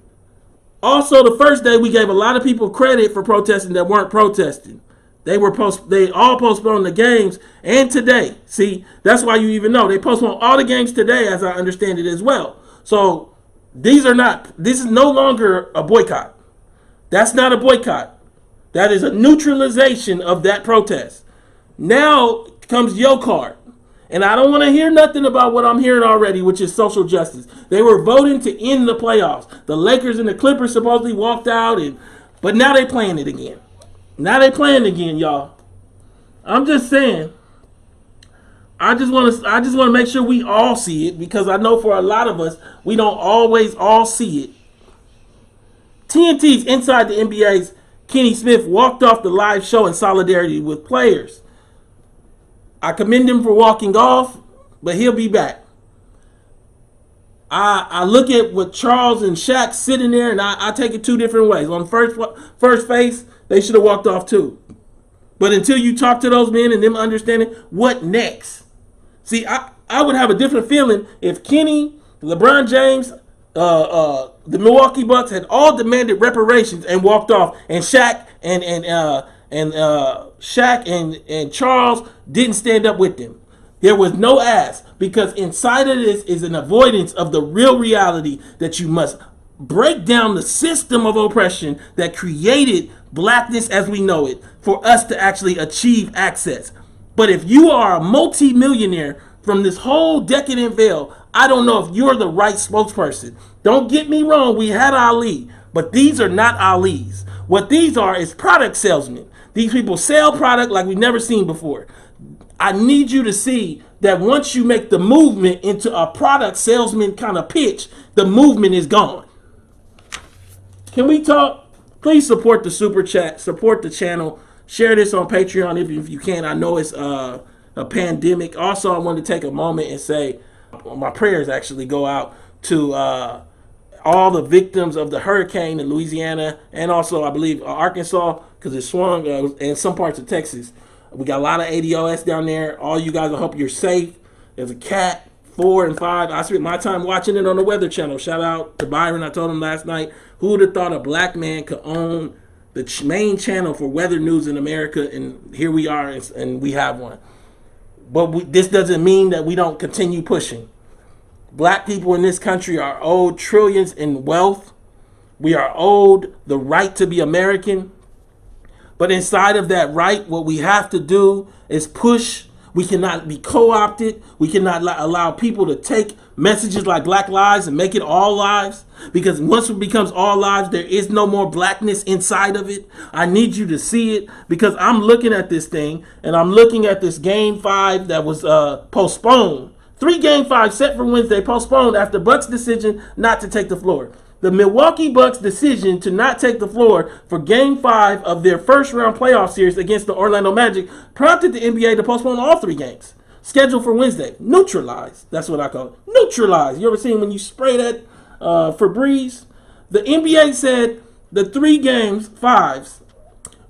Also, the first day we gave a lot of people credit for protesting that weren't protesting. They all postponed the games, and today. See, that's why you even know they postponed all the games today, as I understand it as well. So this is no longer a boycott. That's not a boycott. That is a neutralization of that protest. Now comes your card. And I don't want to hear nothing about what I'm hearing already, which is social justice. They were voting to end the playoffs. The Lakers and the Clippers supposedly walked out, but now they playing it again. Now they playing again, y'all. I'm just saying. I just want to make sure we all see it because I know for a lot of us we don't always all see it. TNT's Inside the NBA's Kenny Smith walked off the live show in solidarity with players. I commend him for walking off, but he'll be back. I look at what Charles and Shaq sitting there, and I take it two different ways. On first face, they should have walked off too. But until you talk to those men and them understanding what next. See, I would have a different feeling if Kenny, LeBron James, the Milwaukee Bucks had all demanded reparations and walked off, and Shaq and Charles didn't stand up with them. There was no ask because inside of this is an avoidance of the real reality that you must break down the system of oppression that created blackness as we know it for us to actually achieve access. But if you are a multi-millionaire from this whole Decadent Veil, I don't know if you're the right spokesperson. Don't get me wrong, we had Ali, but these are not Ali's. What these are is product salesmen. These people sell product like we've never seen before. I need you to see that once you make the movement into a product salesman kind of pitch, the movement is gone. Can we talk? Please support the super chat, support the channel, share this on Patreon if you can. I know it's a pandemic. Also, I want to take a moment and say my prayers actually go out to all the victims of the hurricane in Louisiana and also, I believe, Arkansas, because it swung, and some parts of Texas. We got a lot of ADOS down there. All you guys, I hope you're safe. There's a cat, 4 and 5. I spent my time watching it on the Weather Channel. Shout out to Byron. I told him last night, who would have thought a black man could own the main channel for weather news in America? And here we are, and we have one. But this doesn't mean that we don't continue pushing. Black people in this country are owed trillions in wealth. We are owed the right to be American. But inside of that right, what we have to do is push. We cannot be co-opted. We cannot allow people to take messages like Black Lives and make it all lives. Because once it becomes all lives, there is no more blackness inside of it. I need you to see it because I'm looking at this thing and I'm looking at this Game 5 that was postponed. 3 Game 5 set for Wednesday, postponed after Bucks' decision not to take the floor. The Milwaukee Bucks' decision to not take the floor for Game 5 of their first-round playoff series against the Orlando Magic prompted the NBA to postpone all 3 games, scheduled for Wednesday. Neutralize. That's what I call it. Neutralize. You ever seen when you spray that Febreze? The NBA said the 3 games, 5s,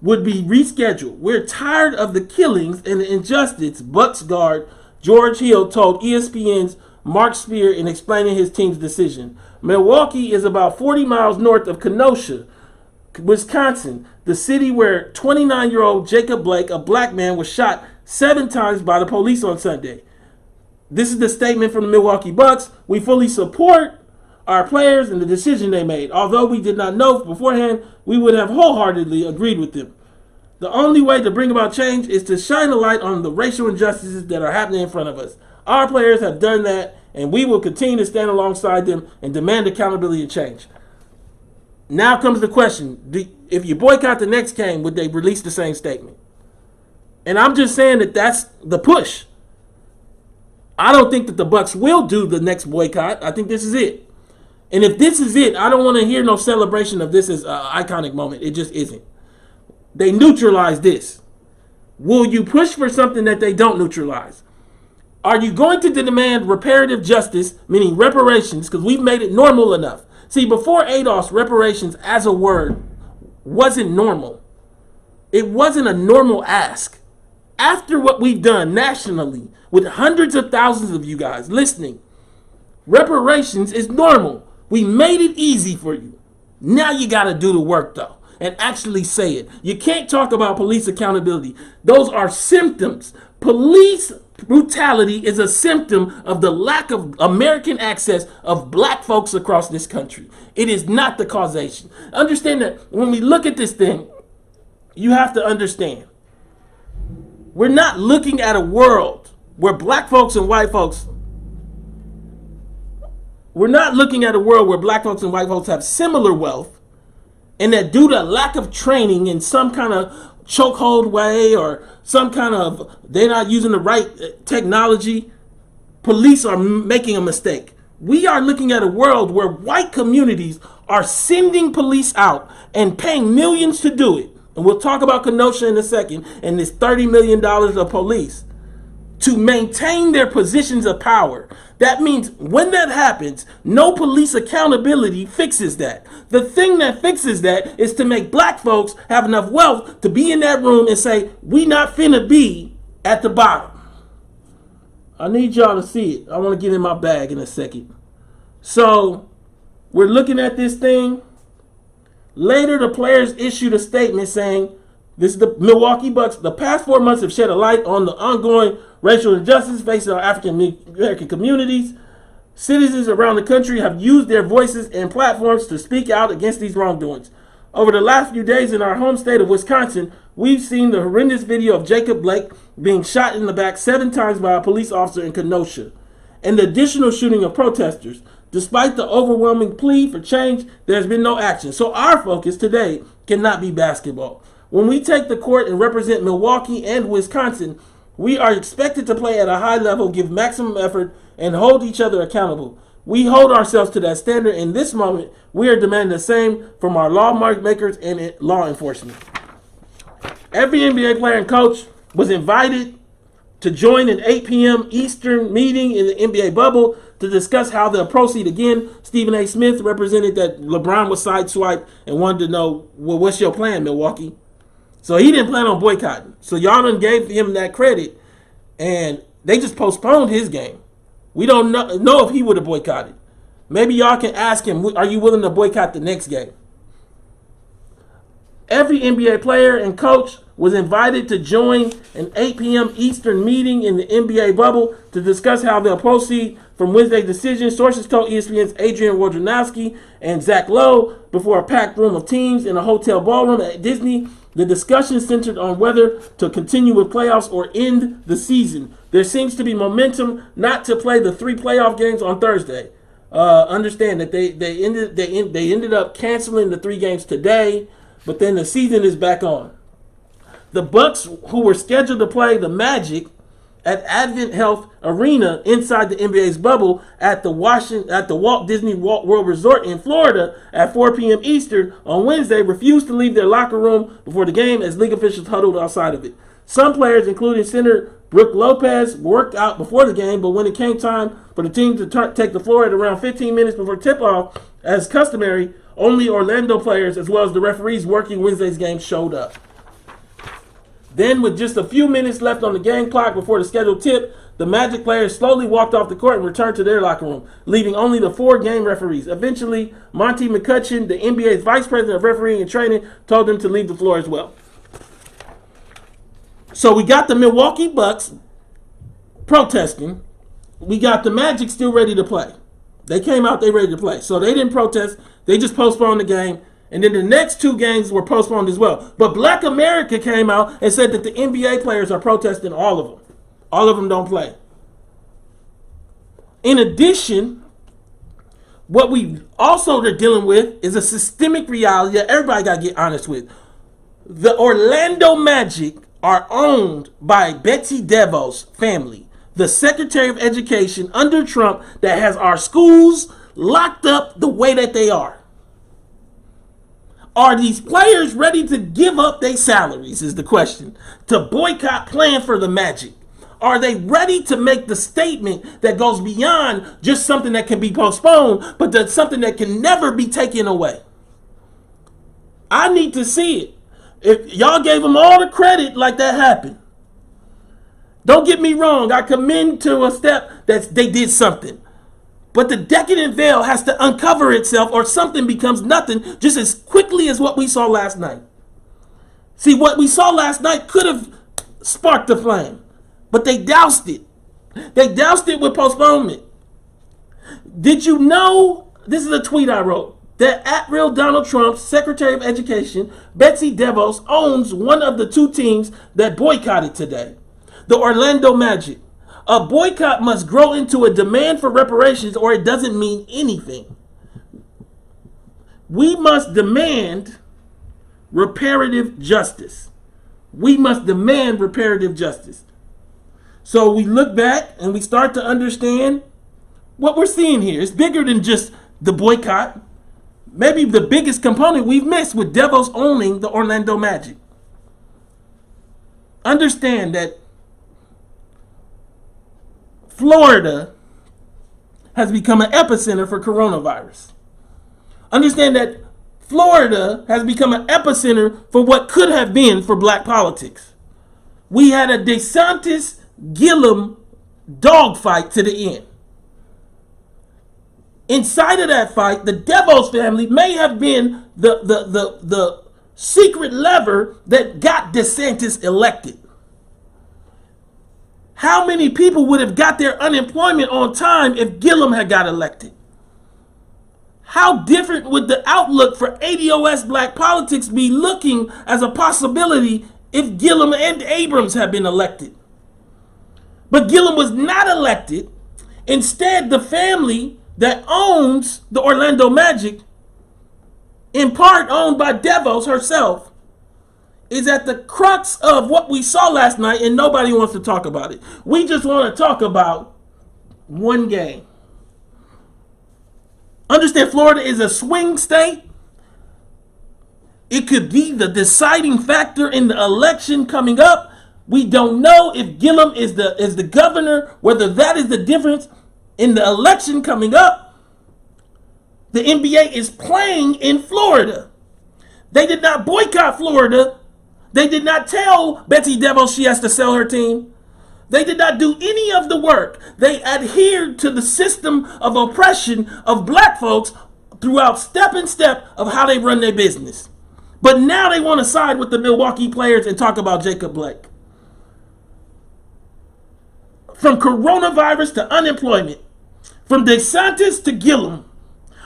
would be rescheduled. We're tired of the killings and the injustice, Bucks guard George Hill told ESPN's Mark Spear in explaining his team's decision. Milwaukee is about 40 miles north of Kenosha, Wisconsin, the city where 29-year-old Jacob Blake, a black man, was shot 7 times by the police on Sunday. This is the statement from the Milwaukee Bucks. We fully support our players and the decision they made. Although we did not know beforehand, we would have wholeheartedly agreed with them. The only way to bring about change is to shine a light on the racial injustices that are happening in front of us. Our players have done that, and we will continue to stand alongside them and demand accountability and change. Now comes the question, if you boycott the next game, would they release the same statement? And I'm just saying that that's the push. I don't think that the Bucks will do the next boycott. I think this is it. And if this is it, I don't want to hear no celebration of this as an iconic moment. It just isn't. They neutralize this. Will you push for something that they don't neutralize? Are you going to demand reparative justice, meaning reparations, because we've made it normal enough? See, before ADOS, reparations as a word wasn't normal. It wasn't a normal ask. After what we've done nationally, with hundreds of thousands of you guys listening, reparations is normal. We made it easy for you. Now you got to do the work, though, and actually say it. You can't talk about police accountability. Those are symptoms. Police brutality is a symptom of the lack of American access of black folks across this country. It is not the causation. Understand that when we look at this thing, you have to understand. We're not looking at a world where black folks and white folks have similar wealth, and that due to lack of training in some kind of chokehold way or some kind of they're not using the right technology, police are making a mistake. We are looking at a world where white communities are sending police out and paying millions to do it. And we'll talk about Kenosha in a second and this $30 million of police to maintain their positions of power. That means when that happens, no police accountability fixes that. The thing that fixes that is to make black folks have enough wealth to be in that room and say, we not finna be at the bottom. I need y'all to see it. I want to get in my bag in a second. So we're looking at this thing. Later, the players issued a statement saying, this is the Milwaukee Bucks, the past 4 months have shed a light on the ongoing racial injustice facing our African American communities. Citizens around the country have used their voices and platforms to speak out against these wrongdoings. Over the last few days in our home state of Wisconsin, we've seen the horrendous video of Jacob Blake being shot in the back 7 times by a police officer in Kenosha, and the additional shooting of protesters. Despite the overwhelming plea for change, there's been no action. So our focus today cannot be basketball. When we take the court and represent Milwaukee and Wisconsin, we are expected to play at a high level, give maximum effort, and hold each other accountable. We hold ourselves to that standard. In this moment, we are demanding the same from our lawmakers and law enforcement. Every NBA player and coach was invited to join an 8 p.m. Eastern meeting in the NBA bubble to discuss how they'll proceed. Again, Stephen A. Smith represented that LeBron was sideswiped and wanted to know, well, what's your plan, Milwaukee? So he didn't plan on boycotting. So y'all done gave him that credit, and they just postponed his game. We don't know if he would have boycotted. Maybe y'all can ask him, are you willing to boycott the next game? Every NBA player and coach was invited to join an 8 p.m. Eastern meeting in the NBA bubble to discuss how they'll proceed from Wednesday's decision. Sources told ESPN's Adrian Wojnarowski and Zach Lowe before a packed room of teams in a hotel ballroom at Disney. The discussion centered on whether to continue with playoffs or end the season. There seems to be momentum not to play the 3 playoff games on Thursday. Understand that they ended up canceling the 3 games today, but then the season is back on. The Bucks, who were scheduled to play the Magic at Advent Health Arena inside the NBA's bubble at the Walt Disney World Resort in Florida at 4 p.m. Eastern on Wednesday refused to leave their locker room before the game as league officials huddled outside of it. Some players, including center Brooke Lopez, worked out before the game, but when it came time for the team to take the floor at around 15 minutes before tip-off, as customary, only Orlando players as well as the referees working Wednesday's game showed up. Then, with just a few minutes left on the game clock before the scheduled tip, the Magic players slowly walked off the court and returned to their locker room, leaving only the 4 game referees. Eventually, Monty McCutcheon, the NBA's vice president of refereeing and training, told them to leave the floor as well. So we got the Milwaukee Bucks protesting. We got the Magic still ready to play. They came out, they ready to play. So they didn't protest. They just postponed the game. And then the next 2 games were postponed as well. But Black America came out and said that the NBA players are protesting all of them. All of them don't play. In addition, what we also are dealing with is a systemic reality that everybody got to get honest with. The Orlando Magic are owned by Betsy DeVos' family, the Secretary of Education under Trump that has our schools locked up the way that they are. Are these players ready to give up their salaries is the question, to boycott playing for the Magic? Are they ready to make the statement that goes beyond just something that can be postponed, but that's something that can never be taken away? I need to see it. If y'all gave them all the credit like that happened. Don't get me wrong, I commend to a step that they did something. But the Decadent Veil has to uncover itself or something becomes nothing just as quickly as what we saw last night. See, what we saw last night could have sparked the flame, but they doused it. They doused it with postponement. Did you know, this is a tweet I wrote, that at real Donald Trump's Secretary of Education, Betsy DeVos, owns one of the 2 teams that boycotted today, the Orlando Magic. A boycott must grow into a demand for reparations or it doesn't mean anything. We must demand reparative justice. We must demand reparative justice. So we look back and we start to understand what we're seeing here. It's bigger than just the boycott. Maybe the biggest component we've missed with DeVos owning the Orlando Magic. Understand that Florida has become an epicenter for coronavirus. Understand that Florida has become an epicenter for what could have been for black politics. We had a DeSantis-Gillum dogfight to the end. Inside of that fight, the DeVos family may have been the secret lever that got DeSantis elected. How many people would have got their unemployment on time if Gillum had got elected? How different would the outlook for ADOS black politics be looking as a possibility if Gillum and Abrams had been elected? But Gillum was not elected. Instead, the family that owns the Orlando Magic, in part owned by DeVos herself, is at the crux of what we saw last night, and nobody wants to talk about it. We just want to talk about one game. Understand, Florida is a swing state. It could be the deciding factor in the election coming up. We don't know if Gillum is the governor, whether that is the difference in the election coming up. The NBA is playing in Florida. They did not boycott Florida. They did not tell Betsy DeVos she has to sell her team. They did not do any of the work. They adhered to the system of oppression of black folks throughout step and step of how they run their business. But now they want to side with the Milwaukee players and talk about Jacob Blake. From coronavirus to unemployment, from DeSantis to Gillum,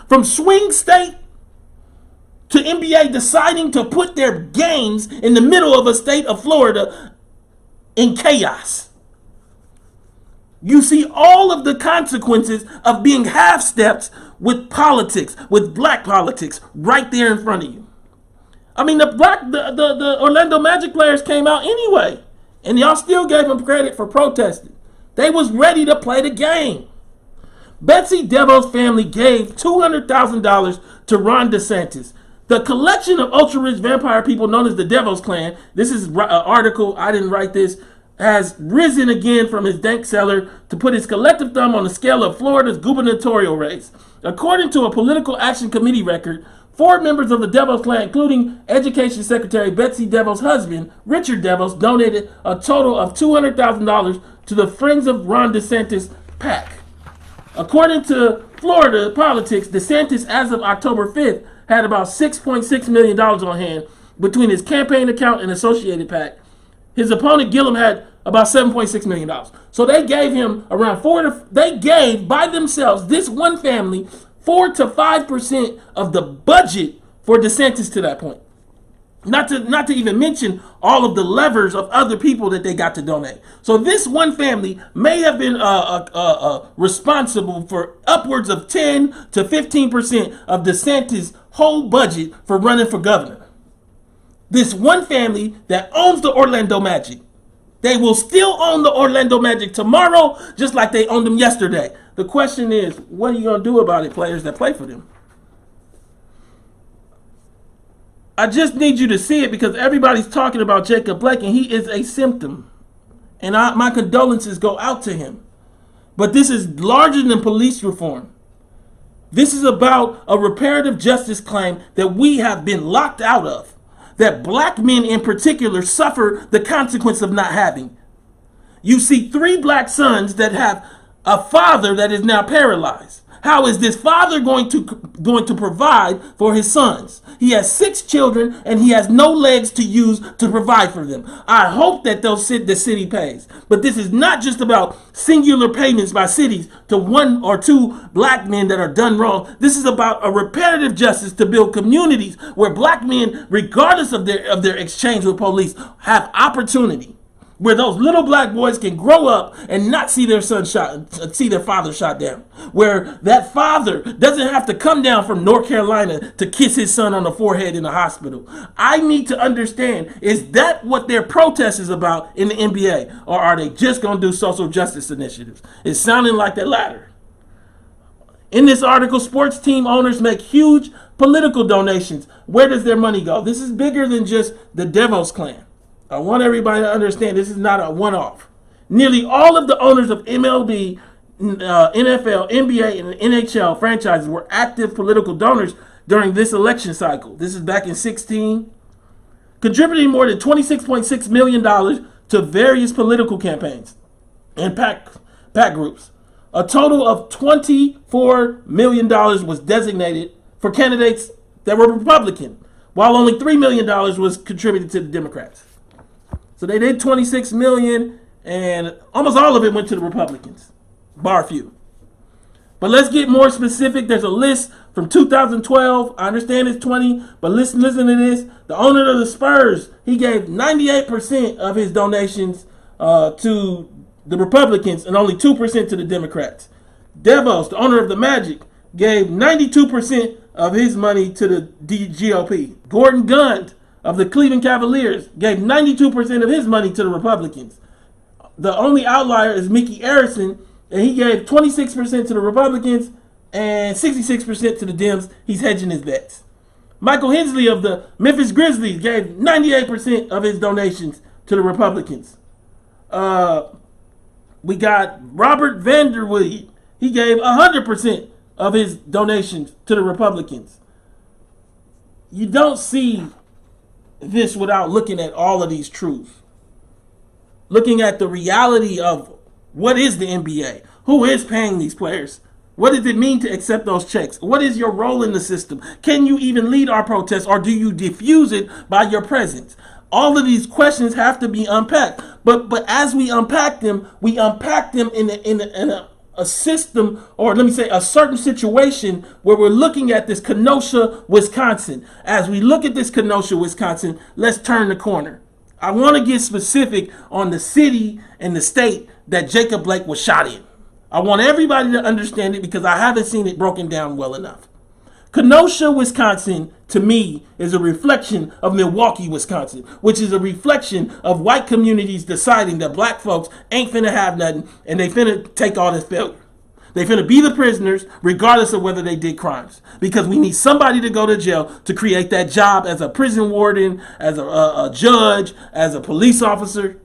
from swing state to NBA deciding to put their games in the middle of a state of Florida in chaos. You see all of the consequences of being half-stepped with politics, with black politics, right there in front of you. I mean, the Orlando Magic players came out anyway And y'all still gave him credit for protesting. They was ready to play the game. Betsy DeVos' family gave $200,000 to Ron DeSantis. The collection of ultra-rich vampire people known as the DeVos clan, this is an article, I didn't write this, has risen again from his dank cellar to put his collective thumb on the scale of Florida's gubernatorial race. According to a political action committee record, 4 members of the DeVos clan, including Education Secretary Betsy DeVos' husband, Richard DeVos, donated a total of $200,000 to the Friends of Ron DeSantis PAC. According to Florida politics, DeSantis, as of October 5th, had about $6.6 million on hand between his campaign account and Associated PAC. His opponent, Gillum, had about $7.6 million. So they gave him around they gave by themselves, this one family, 4 to 5% of the budget for DeSantis to that point. Not to even mention all of the levers of other people that they got to donate. So this one family may have been responsible for upwards of 10 to 15% of DeSantis' whole budget for running for governor. This one family that owns the Orlando Magic. They will still own the Orlando Magic tomorrow, just like they owned them yesterday. The question is, what are you going to do about it, players that play for them? I just need you to see it because everybody's talking about Jacob Blake and he is a symptom. And my condolences go out to him. But this is larger than police reform. This is about a reparative justice claim that we have been locked out of. That black men in particular suffer the consequence of not having. You see 3 black sons that have a father that is now paralyzed. How is this father going to provide for his sons? He has 6 children and he has no legs to use to provide for them. I hope that the city pays. But this is not just about singular payments by cities to 1 or 2 black men that are done wrong. This is about a reparative justice to build communities where black men, regardless of their exchange with police, have opportunity. Where those little black boys can grow up and not see their see their father shot down. Where that father doesn't have to come down from North Carolina to kiss his son on the forehead in the hospital. I need to understand, is that what their protest is about in the NBA? Or are they just going to do social justice initiatives? It's sounding like the latter. In this article, sports team owners make huge political donations. Where does their money go? This is bigger than just the DeVos clan. I want everybody to understand this is not a one-off. Nearly all of the owners of MLB, NFL, NBA, and NHL franchises were active political donors during this election cycle. This is back in 2016. Contributing more than $26.6 million to various political campaigns and PAC groups. A total of $24 million was designated for candidates that were Republican, while only $3 million was contributed to the Democrats. So they did $26 million, and almost all of it went to the Republicans, bar a few. But let's get more specific. There's a list from 2012. I understand it's 20, but listen to this. The owner of the Spurs, he gave 98% of his donations to the Republicans and only 2% to the Democrats. DeVos, the owner of the Magic, gave 92% of his money to the GOP. Gordon Gund of the Cleveland Cavaliers gave 92% of his money to the Republicans. The only outlier is Mickey Arison, and he gave 26% to the Republicans and 66% to the Dems. He's hedging his bets. Michael Hensley of the Memphis Grizzlies gave 98% of his donations to the Republicans. We got Robert Vanderwood. He gave 100% of his donations to the Republicans. You don't see this without looking at all of these truths. Looking at the reality of what is the NBA? Who is paying these players? What does it mean to accept those checks? What is your role in the system? Can you even lead our protests, or do you diffuse it by your presence? All of these questions have to be unpacked. But as we unpack them in a system, or let me say a certain situation where we're looking at this Kenosha, Wisconsin. As we look at this Kenosha, Wisconsin, let's turn the corner. I want to get specific on the city and the state that Jacob Blake was shot in. I want everybody to understand it because I haven't seen it broken down well enough. Kenosha, Wisconsin, to me, is a reflection of Milwaukee, Wisconsin, which is a reflection of white communities deciding that black folks ain't finna have nothing and they finna take all this failure. They finna be the prisoners regardless of whether they did crimes. Because we need somebody to go to jail to create that job as a prison warden, as a judge, as a police officer.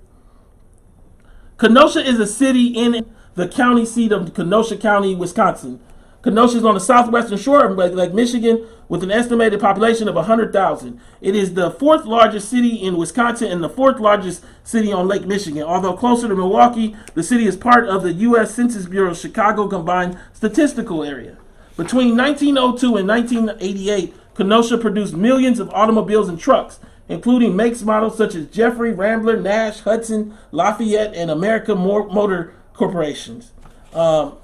Kenosha is a city in the county seat of Kenosha County, Wisconsin. Kenosha is on the southwestern shore of Lake Michigan with an estimated population of 100,000. It is the fourth largest city in Wisconsin and the fourth largest city on Lake Michigan. Although closer to Milwaukee, the city is part of the U.S. Census Bureau's Chicago Combined Statistical Area. Between 1902 and 1988, Kenosha produced millions of automobiles and trucks, including makes models such as Jeffrey, Rambler, Nash, Hudson, Lafayette, and American Motor Corporations.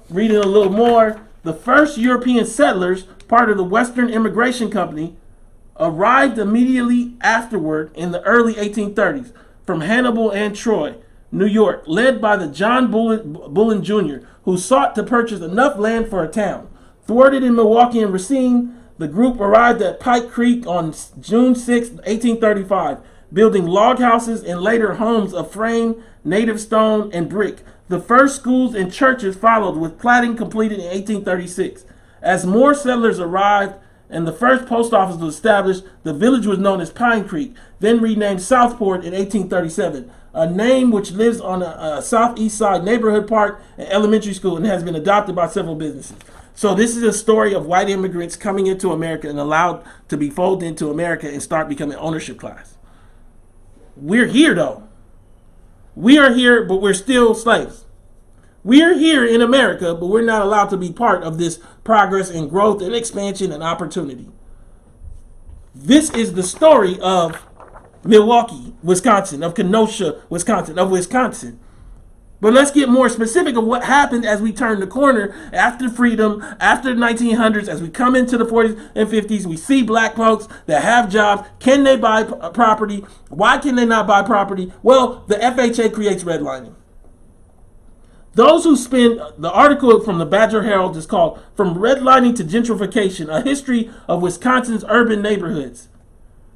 Reading a little more, the first European settlers, part of the Western Immigration Company, arrived immediately afterward in the early 1830s from Hannibal and Troy, New York, led by the John Bullen Jr., who sought to purchase enough land for a town. Thwarted in Milwaukee and Racine, the group arrived at Pike Creek on June 6, 1835, building log houses and later homes of frame, native stone, and brick. The first schools and churches followed, with platting completed in 1836. As more settlers arrived and the first post office was established, the village was known as Pine Creek, then renamed Southport in 1837, a name which lives on a southeast side neighborhood park and elementary school and has been adopted by several businesses. So this is a story of white immigrants coming into America and allowed to be folded into America and start becoming ownership class. We're here though. We are here, but we're still slaves. We are here in America, but we're not allowed to be part of this progress and growth and expansion and opportunity. This is the story of Milwaukee, Wisconsin, of Kenosha, Wisconsin, of Wisconsin. But let's get more specific of what happened as we turn the corner after freedom, after the 1900s, as we come into the 40s and 50s. We see black folks that have jobs. Can they buy property? Why can they not buy property? Well, the FHA creates redlining. Those who spend, the article from the Badger Herald is called From Redlining to Gentrification, A History of Wisconsin's Urban Neighborhoods.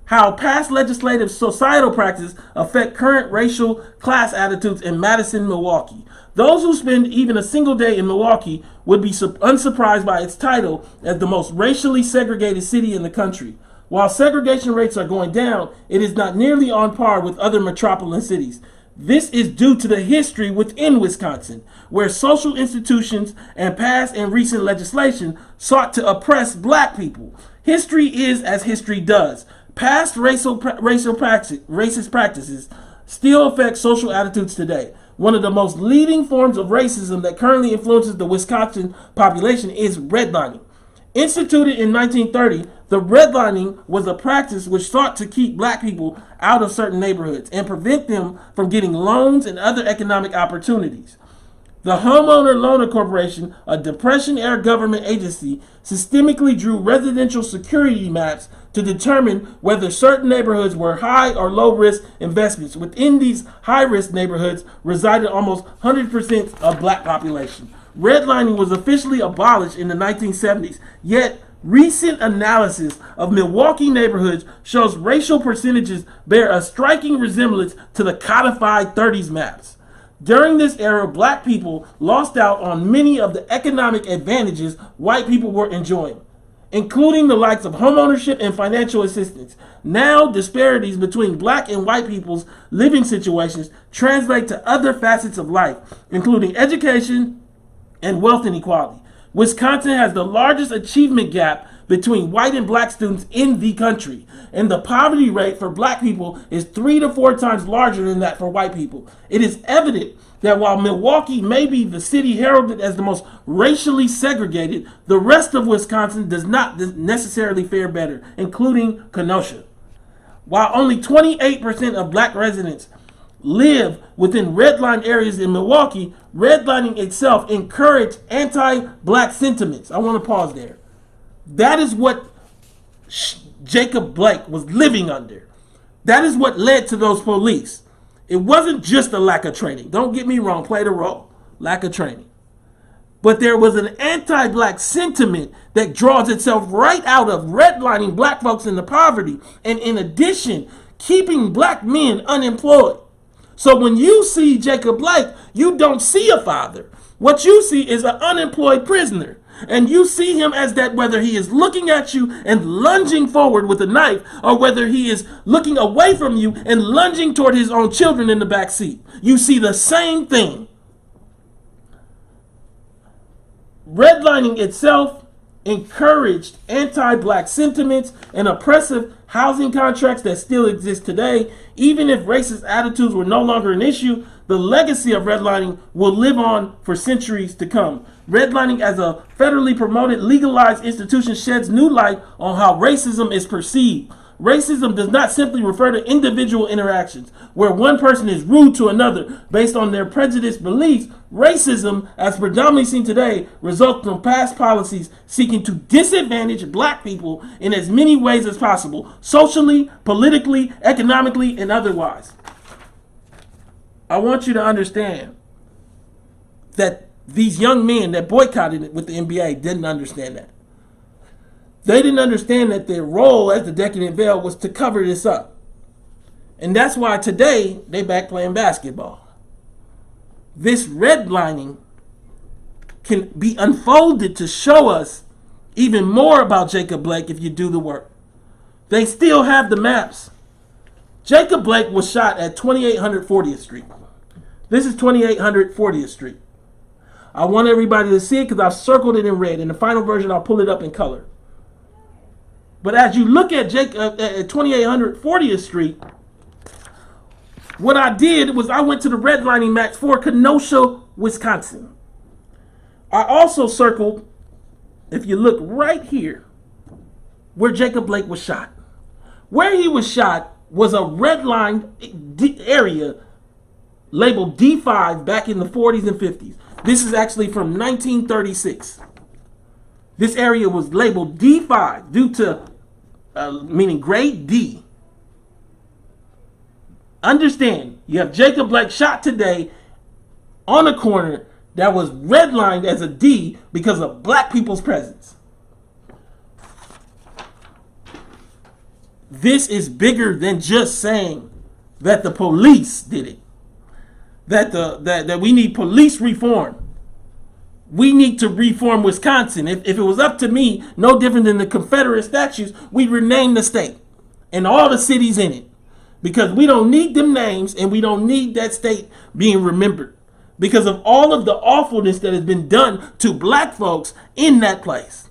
How past legislative societal practices affect current racial class attitudes in Madison, Milwaukee. Those who spend even a single day in Milwaukee would be unsurprised by its title as the most racially segregated city in the country. While segregation rates are going down, it is not nearly on par with other metropolitan cities. This is due to the history within Wisconsin, where social institutions and past and recent legislation sought to oppress black people. History is as history does. Past racist practices still affect social attitudes today. One of the most leading forms of racism that currently influences the Wisconsin population is redlining. Instituted in 1930, the redlining was a practice which sought to keep black people out of certain neighborhoods and prevent them from getting loans and other economic opportunities. The Homeowner Loaner Corporation, a Depression-era government agency, systemically drew residential security maps to determine whether certain neighborhoods were high or low-risk investments. Within these high-risk neighborhoods resided almost 100% of black population. Redlining was officially abolished in the 1970s, yet recent analysis of Milwaukee neighborhoods shows racial percentages bear a striking resemblance to the codified 30s maps. During this era, black people lost out on many of the economic advantages white people were enjoying, including the likes of homeownership and financial assistance. Now, disparities between black and white people's living situations translate to other facets of life, including education and wealth inequality. Wisconsin has the largest achievement gap between white and black students in the country, and the poverty rate for black people is 3 to 4 times larger than that for white people. It is evident that while Milwaukee may be the city heralded as the most racially segregated, the rest of Wisconsin does not necessarily fare better, including Kenosha. While only 28% of black residents live within redline areas in Milwaukee, redlining itself encouraged anti-black sentiments. I want to pause there. That is what Jacob Blake was living under. That is what led to those police. It wasn't just a lack of training. Don't get me wrong, play the role. Lack of training. But there was an anti-black sentiment that draws itself right out of redlining black folks into poverty, and in addition, keeping black men unemployed. So when you see Jacob Blake, you don't see a father. What you see is an unemployed prisoner. And you see him as that, whether he is looking at you and lunging forward with a knife, or whether he is looking away from you and lunging toward his own children in the back seat. You see the same thing. Redlining itself encouraged anti-black sentiments and oppressive housing contracts that still exist today. Even if racist attitudes were no longer an issue, the legacy of redlining will live on for centuries to come. Redlining as a federally promoted, legalized institution sheds new light on how racism is perceived. Racism does not simply refer to individual interactions where one person is rude to another based on their prejudiced beliefs. Racism, as predominantly seen today, results from past policies seeking to disadvantage black people in as many ways as possible, socially, politically, economically, and otherwise. I want you to understand that these young men that boycotted it with the NBA didn't understand that. They didn't understand that their role as the Decadent Veil was to cover this up. And that's why today they back playing basketball. This redlining can be unfolded to show us even more about Jacob Blake if you do the work. They still have the maps. Jacob Blake was shot at 2800 40th Street. This is 2800 40th Street. I want everybody to see it because I've circled it in red. In the final version, I'll pull it up in color. But as you look at 2800 40th Street, what I did was I went to the redlining maps for Kenosha, Wisconsin. I also circled, if you look right here, where Jacob Blake was shot. Where he was shot was a redlined area labeled D5 back in the 40s and 50s. This is actually from 1936. This area was labeled D5 due to, meaning grade D. Understand, you have Jacob Blake shot today on a corner that was redlined as a D because of black people's presence. This is bigger than just saying that the police did it. That we need police reform. We need to reform Wisconsin. If it was up to me, no different than the Confederate statutes, we'd rename the state and all the cities in it. Because we don't need them names and we don't need that state being remembered. Because of all of the awfulness that has been done to black folks in that place.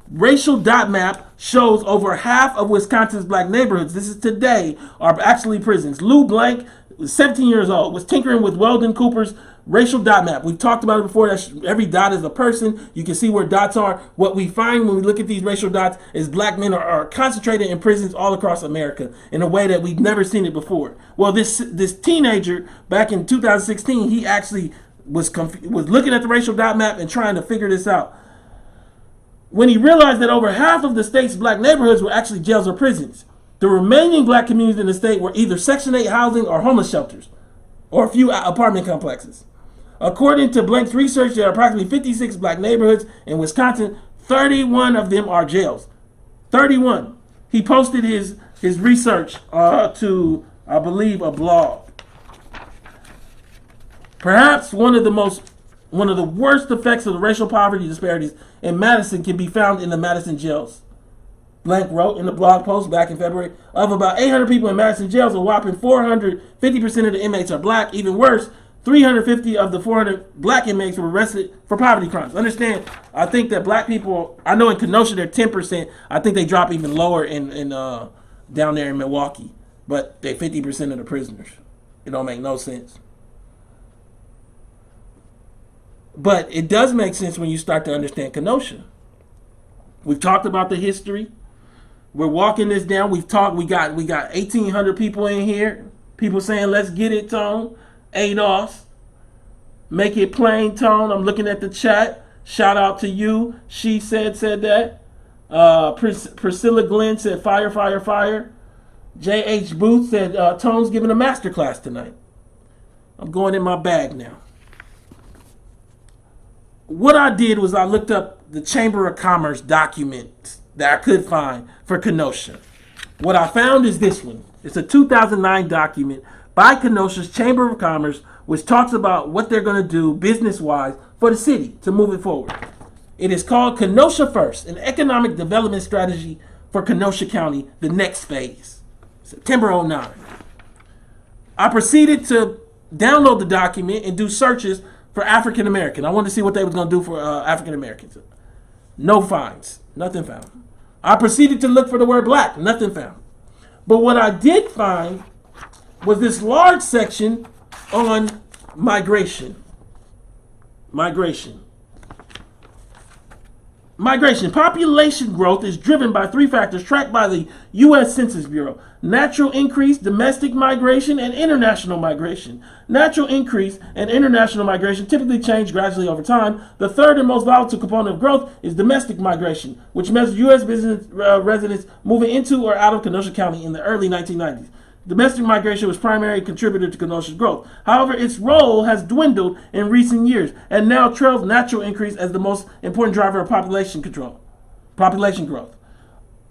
Racial dot map shows over half of Wisconsin's black neighborhoods, this is today, are actually prisons. Lou Blank, 17 years old, was tinkering with Weldon Cooper's racial dot map. We've talked about it before. Every dot is a person. You can see where dots are. What we find when we look at these racial dots is black men are concentrated in prisons all across America in a way that we've never seen it before. Well, this teenager back in 2016, he actually was looking at the racial dot map and trying to figure this out. When he realized that over half of the state's black neighborhoods were actually jails or prisons. The remaining black communities in the state were either Section 8 housing or homeless shelters, or a few apartment complexes. According to Blank's research, there are approximately 56 black neighborhoods in Wisconsin. 31 of them are jails. 31. He posted his research to, I believe, a blog. Perhaps one of the worst effects of the racial poverty disparities in Madison can be found in the Madison jails. Blank wrote in the blog post back in February, of about 800 people in Madison jails, a whopping 450% of the inmates are black. Even worse, 350 of the 400 black inmates were arrested for poverty crimes. Understand, I think that black people, I know in Kenosha they're 10%. I think they drop even lower in down there in Milwaukee. But they're 50% of the prisoners. It don't make no sense. But it does make sense when you start to understand Kenosha. We've talked about the history. We're walking this down. We got 1,800 people in here. People saying, let's get it, Tone. ADOS. Make it plain, Tone. I'm looking at the chat. Shout out to you. She said that. Priscilla Glenn said, fire, fire, fire. J.H. Booth said, Tone's giving a masterclass tonight. I'm going in my bag now. what I did was I looked up the Chamber of Commerce document that I could find for Kenosha. What I found is this one. It's a 2009 document by Kenosha's Chamber of Commerce, which talks about what they're going to do business-wise for the city to move it forward. It is called Kenosha First, an economic development strategy for Kenosha County, the next phase. September 09. I proceeded to download the document and do searches for African American. I wanted to see what they was going to do for African Americans. No finds. Nothing found. I proceeded to look for the word black. Nothing found. But what I did find was this large section on migration. Migration. Population growth is driven by three factors tracked by the U.S. Census Bureau: natural increase, domestic migration, and international migration. Natural increase and international migration typically change gradually over time. The third and most volatile component of growth is domestic migration, which measures U.S. business residents moving into or out of Kenosha County in the early 1990s. Domestic migration was primary contributor to Kenosha's growth. However, its role has dwindled in recent years and now trails natural increase as the most important driver of population growth.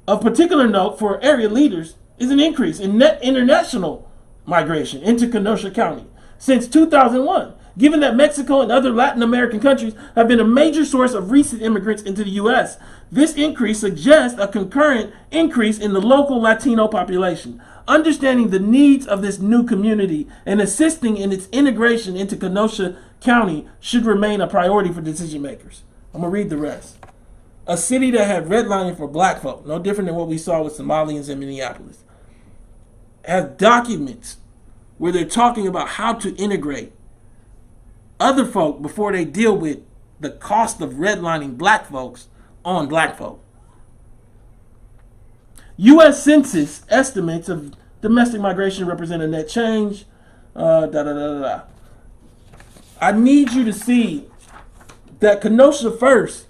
Of particular note for area leaders is an increase in net international migration into Kenosha County since 2001. Given that Mexico and other Latin American countries have been a major source of recent immigrants into the U.S., this increase suggests a concurrent increase in the local Latino population. Understanding the needs of this new community and assisting in its integration into Kenosha County should remain a priority for decision makers. I'm going to read the rest. A city that had redlining for black folk, no different than what we saw with Somalians in Minneapolis, has documents where they're talking about how to integrate other folk before they deal with the cost of redlining black folks on black folk. U.S. Census estimates of domestic migration represent a net change. I need you to see that Kenosha First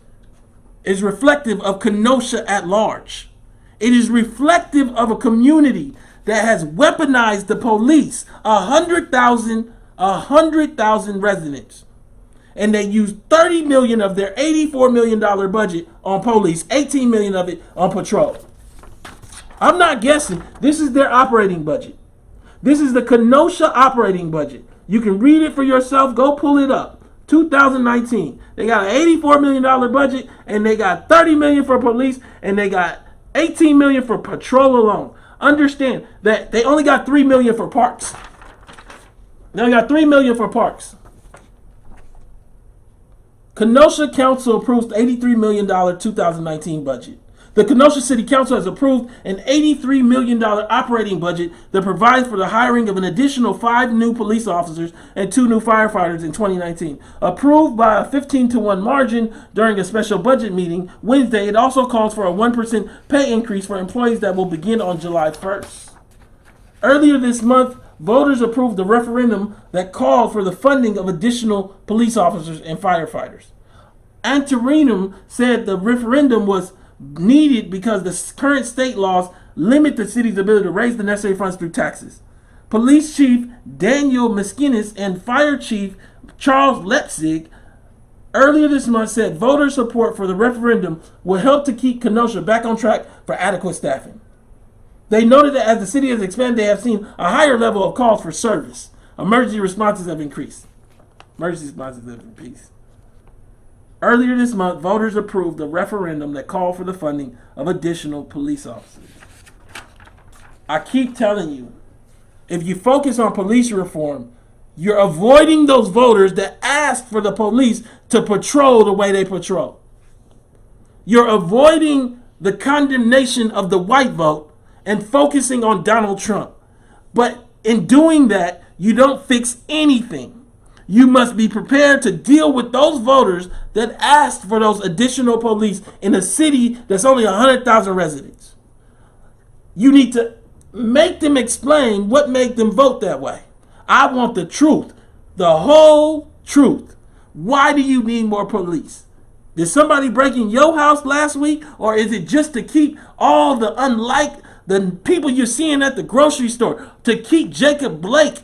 is reflective of Kenosha at large. It is reflective of a community that has weaponized the police, 100,000 residents. And they used $30 million of their $84 million budget on police, $18 million of it on patrol. I'm not guessing. This is their operating budget. This is the Kenosha operating budget. You can read it for yourself. Go pull it up. 2019. They got an $84 million budget, and they got $30 million for police, and they got $18 million for patrol alone. Understand that they only got $3 million for parks. They only got $3 million for parks. Kenosha Council approves $83 million 2019 budget. The Kenosha City Council has approved an $83 million operating budget that provides for the hiring of an additional 5 new police officers and 2 new firefighters in 2019. Approved by a 15-1 margin during a special budget meeting Wednesday, it also calls for a 1% pay increase for employees that will begin on July 1st. Earlier this month, voters approved the referendum that called for the funding of additional police officers and firefighters. Antarinum said the referendum was needed because the current state laws limit the city's ability to raise the necessary funds through taxes. Police Chief Daniel Miskinis and Fire Chief Charles Lepzig earlier this month said voter support for the referendum will help to keep Kenosha back on track for adequate staffing. They noted that as the city has expanded, they have seen a higher level of calls for service. Emergency responses have increased. Earlier this month, voters approved a referendum that called for the funding of additional police officers. I keep telling you, if you focus on police reform, you're avoiding those voters that ask for the police to patrol the way they patrol. You're avoiding the condemnation of the white vote and focusing on Donald Trump. But in doing that, you don't fix anything. You must be prepared to deal with those voters that asked for those additional police in a city that's only 100,000 residents. You need to make them explain what made them vote that way. I want the truth, the whole truth. Why do you need more police? Did somebody break in your house last week? Or is it just to keep all the people you're seeing at the grocery store, to keep Jacob Blake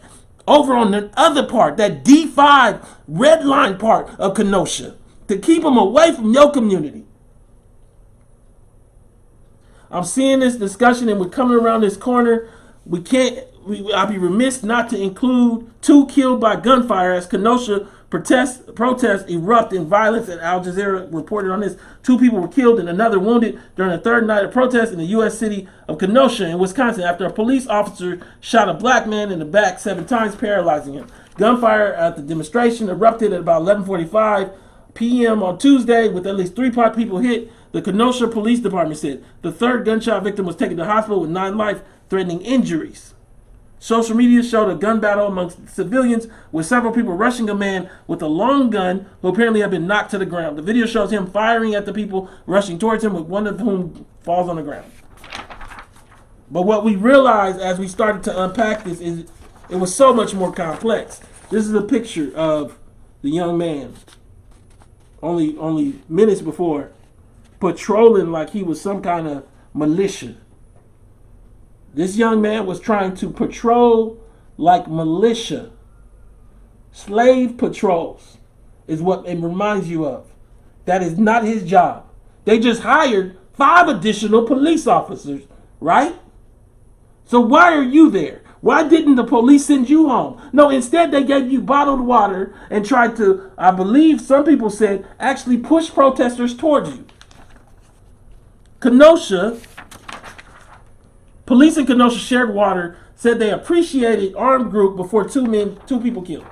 over on the other part, that D5 red line part of Kenosha, to keep them away from your community. I'm seeing this discussion and we're coming around this corner. I'd be remiss not to include 2 killed by gunfire as Kenosha protests erupt in violence, and Al Jazeera reported on this. 2 people were killed and another wounded during the third night of protests in the U.S. city of Kenosha in Wisconsin after a police officer shot a black man in the back 7 times, paralyzing him. Gunfire at the demonstration erupted at about 11:45 p.m. on Tuesday with at least 3 people hit, the Kenosha Police Department said. The third gunshot victim was taken to hospital with 9 life-threatening injuries. Social media showed a gun battle amongst civilians with several people rushing a man with a long gun who apparently had been knocked to the ground. The video shows him firing at the people rushing towards him, with one of whom falls on the ground. But what we realized as we started to unpack this is it was so much more complex. This is a picture of the young man only minutes before, patrolling like he was some kind of militia. This young man was trying to patrol like militia. Slave patrols is what it reminds you of. That is not his job. They just hired 5 additional police officers, right? So why are you there? Why didn't the police send you home? No, instead they gave you bottled water and tried to, I believe some people said, actually push protesters towards you. Kenosha, police in Kenosha shared water, said they appreciated armed group before 2 people killed.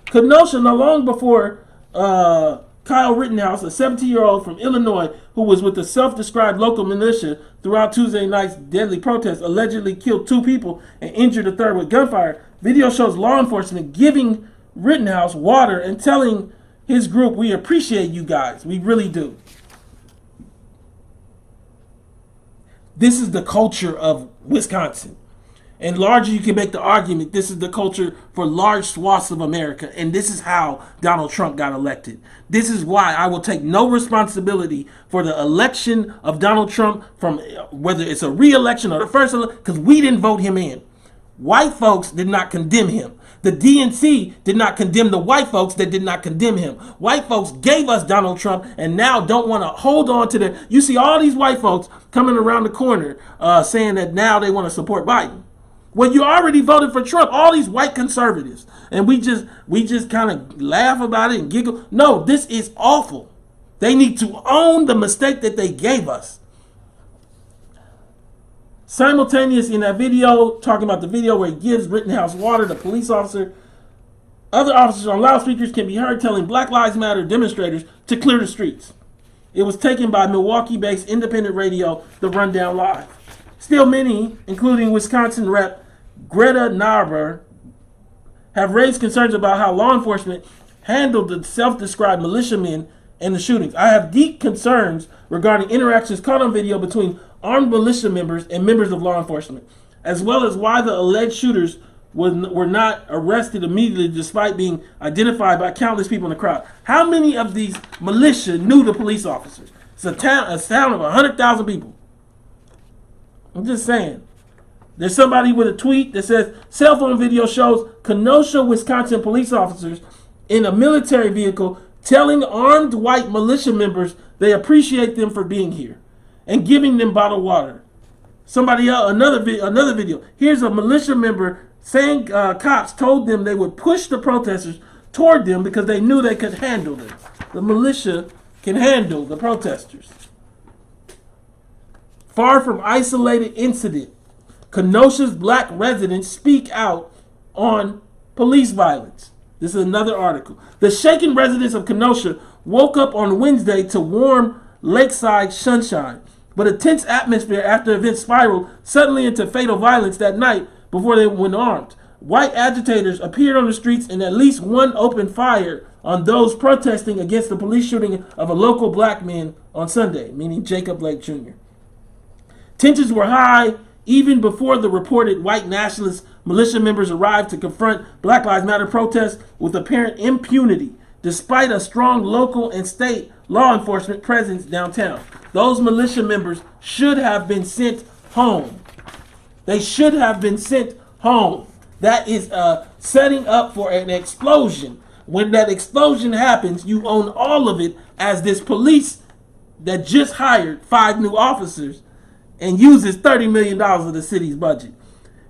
Kenosha, not long before Kyle Rittenhouse, a 17-year-old from Illinois who was with the self-described local militia throughout Tuesday night's deadly protest, allegedly killed 2 people and injured a third with gunfire. Video shows law enforcement giving Rittenhouse water and telling his group, "We appreciate you guys. We really do." This is the culture of Wisconsin. And larger, you can make the argument this is the culture for large swaths of America. And this is how Donald Trump got elected. This is why I will take no responsibility for the election of Donald Trump, from whether it's a re-election or the first election, because we didn't vote him in. White folks did not condemn him. The DNC did not condemn the white folks that did not condemn him. White folks gave us Donald Trump and now don't want to hold on to the... You see all these white folks coming around the corner saying that now they want to support Biden. Well, you already voted for Trump, all these white conservatives. And we just kind of laugh about it and giggle. No, this is awful. They need to own the mistake that they gave us. Simultaneous in that video, talking about the video where he gives Rittenhouse water, the police officer, other officers on loudspeakers can be heard telling Black Lives Matter demonstrators to clear the streets. It was taken by Milwaukee-based independent radio, The Rundown Live. Still, many, including Wisconsin Rep. Greta Narber, have raised concerns about how law enforcement handled the self-described militiamen and the shootings. I have deep concerns regarding interactions caught on video between armed militia members and members of law enforcement, as well as why the alleged shooters were not arrested immediately despite being identified by countless people in the crowd. How many of these militia knew the police officers? It's a town of 100,000 people. I'm just saying. There's somebody with a tweet that says, cell phone video shows Kenosha, Wisconsin police officers in a military vehicle telling armed white militia members they appreciate them for being here and giving them bottled water. Somebody else, another video. Here's a militia member saying cops told them they would push the protesters toward them because they knew they could handle them. The militia can handle the protesters. Far from isolated incident, Kenosha's black residents speak out on police violence. This is another article. The shaken residents of Kenosha woke up on Wednesday to warm lakeside sunshine, but a tense atmosphere after events spiraled suddenly into fatal violence that night before they went armed. White agitators appeared on the streets and at least one opened fire on those protesting against the police shooting of a local black man on Sunday, meaning Jacob Blake Jr. Tensions were high even before the reported white nationalist militia members arrived to confront Black Lives Matter protests with apparent impunity, despite a strong local and state law enforcement presence downtown. Those militia members should have been sent home. They should have been sent home. That is setting up for an explosion. When that explosion happens, you own all of it as this police that just hired 5 new officers and uses $30 million of the city's budget.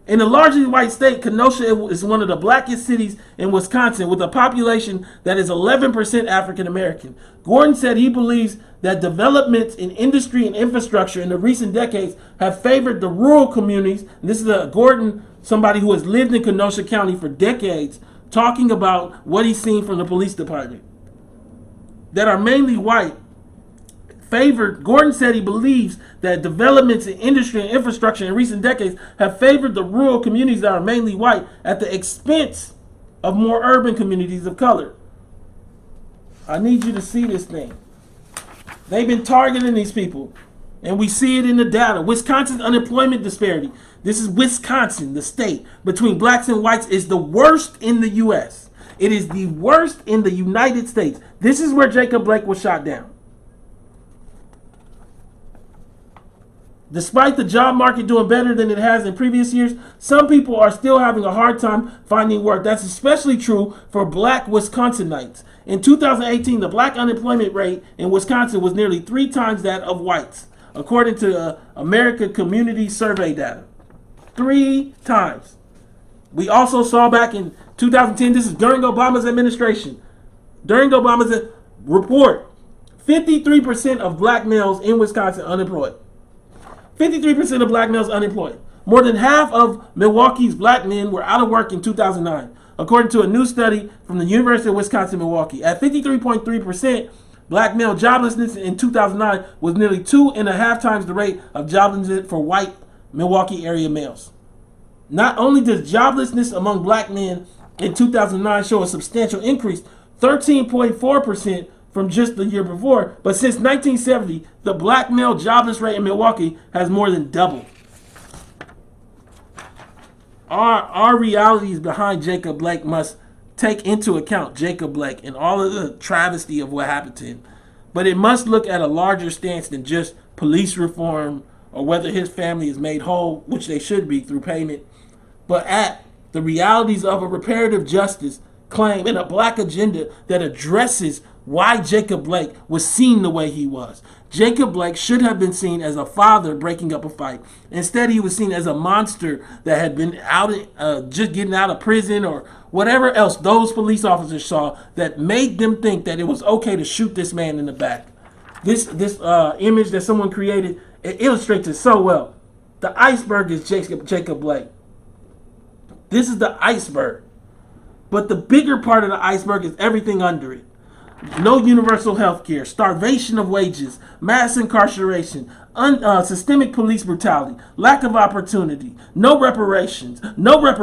In a largely white state, Kenosha is one of the blackest cities in Wisconsin with a population that is 11% African American. Gordon said he believes that developments in industry and infrastructure in the recent decades have favored the rural communities. And this is Gordon, somebody who has lived in Kenosha County for decades, talking about what he's seen from the police department that are mainly white. Gordon said he believes that developments in industry and infrastructure in recent decades have favored the rural communities that are mainly white at the expense of more urban communities of color. I need you to see this thing. They've been targeting these people, and we see it in the data. Wisconsin's unemployment disparity, this is Wisconsin, the state, between blacks and whites is the worst in the U.S. It is the worst in the United States. This is where Jacob Blake was shot down. Despite the job market doing better than it has in previous years, some people are still having a hard time finding work. That's especially true for black Wisconsinites. In 2018, the black unemployment rate in Wisconsin was nearly 3 times that of whites, according to American Community Survey data. 3 times. We also saw back in 2010, this is during Obama's administration, during Obama's report, 53% of black males in Wisconsin unemployed. 53% of black males unemployed. More than half of Milwaukee's black men were out of work in 2009, according to a new study from the University of Wisconsin-Milwaukee. At 53.3%, black male joblessness in 2009 was nearly 2.5 times the rate of joblessness for white Milwaukee area males. Not only does joblessness among black men in 2009 show a substantial increase, 13.4% from just the year before, but since 1970, the black male jobless rate in Milwaukee has more than doubled. Our realities behind Jacob Blake must take into account Jacob Blake and all of the travesty of what happened to him. But it must look at a larger stance than just police reform or whether his family is made whole, which they should be through payment, but at the realities of a reparative justice claim and a black agenda that addresses why Jacob Blake was seen the way he was. Jacob Blake should have been seen as a father breaking up a fight. Instead, he was seen as a monster that had been out, just getting out of prison or whatever else those police officers saw that made them think that it was okay to shoot this man in the back. This image that someone created, it illustrates it so well. The iceberg is Jacob Blake. This is the iceberg. But the bigger part of the iceberg is everything under it. No universal health care, starvation of wages, mass incarceration, systemic police brutality, lack of opportunity, no reparations, unfair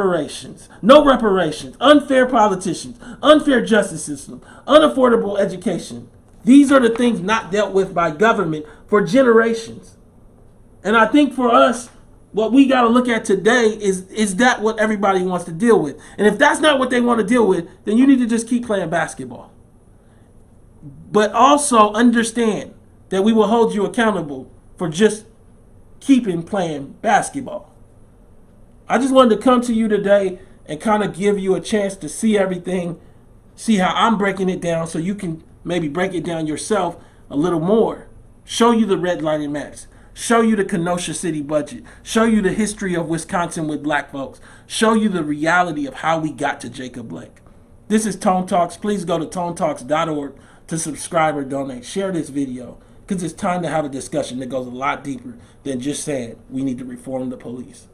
politicians, unfair justice system, unaffordable education. These are the things not dealt with by government for generations. And I think for us, what we got to look at today is that what everybody wants to deal with? And if that's not what they want to deal with, then you need to just keep playing basketball. But also understand that we will hold you accountable for just keeping playing basketball. I just wanted to come to you today and kind of give you a chance to see everything, see how I'm breaking it down so you can maybe break it down yourself a little more. Show you the redlining maps. Show you the Kenosha City budget. Show you the history of Wisconsin with black folks. Show you the reality of how we got to Jacob Blake. This is Tone Talks. Please go to tonetalks.org to subscribe or donate. Share this video because it's time to have a discussion that goes a lot deeper than just saying we need to reform the police.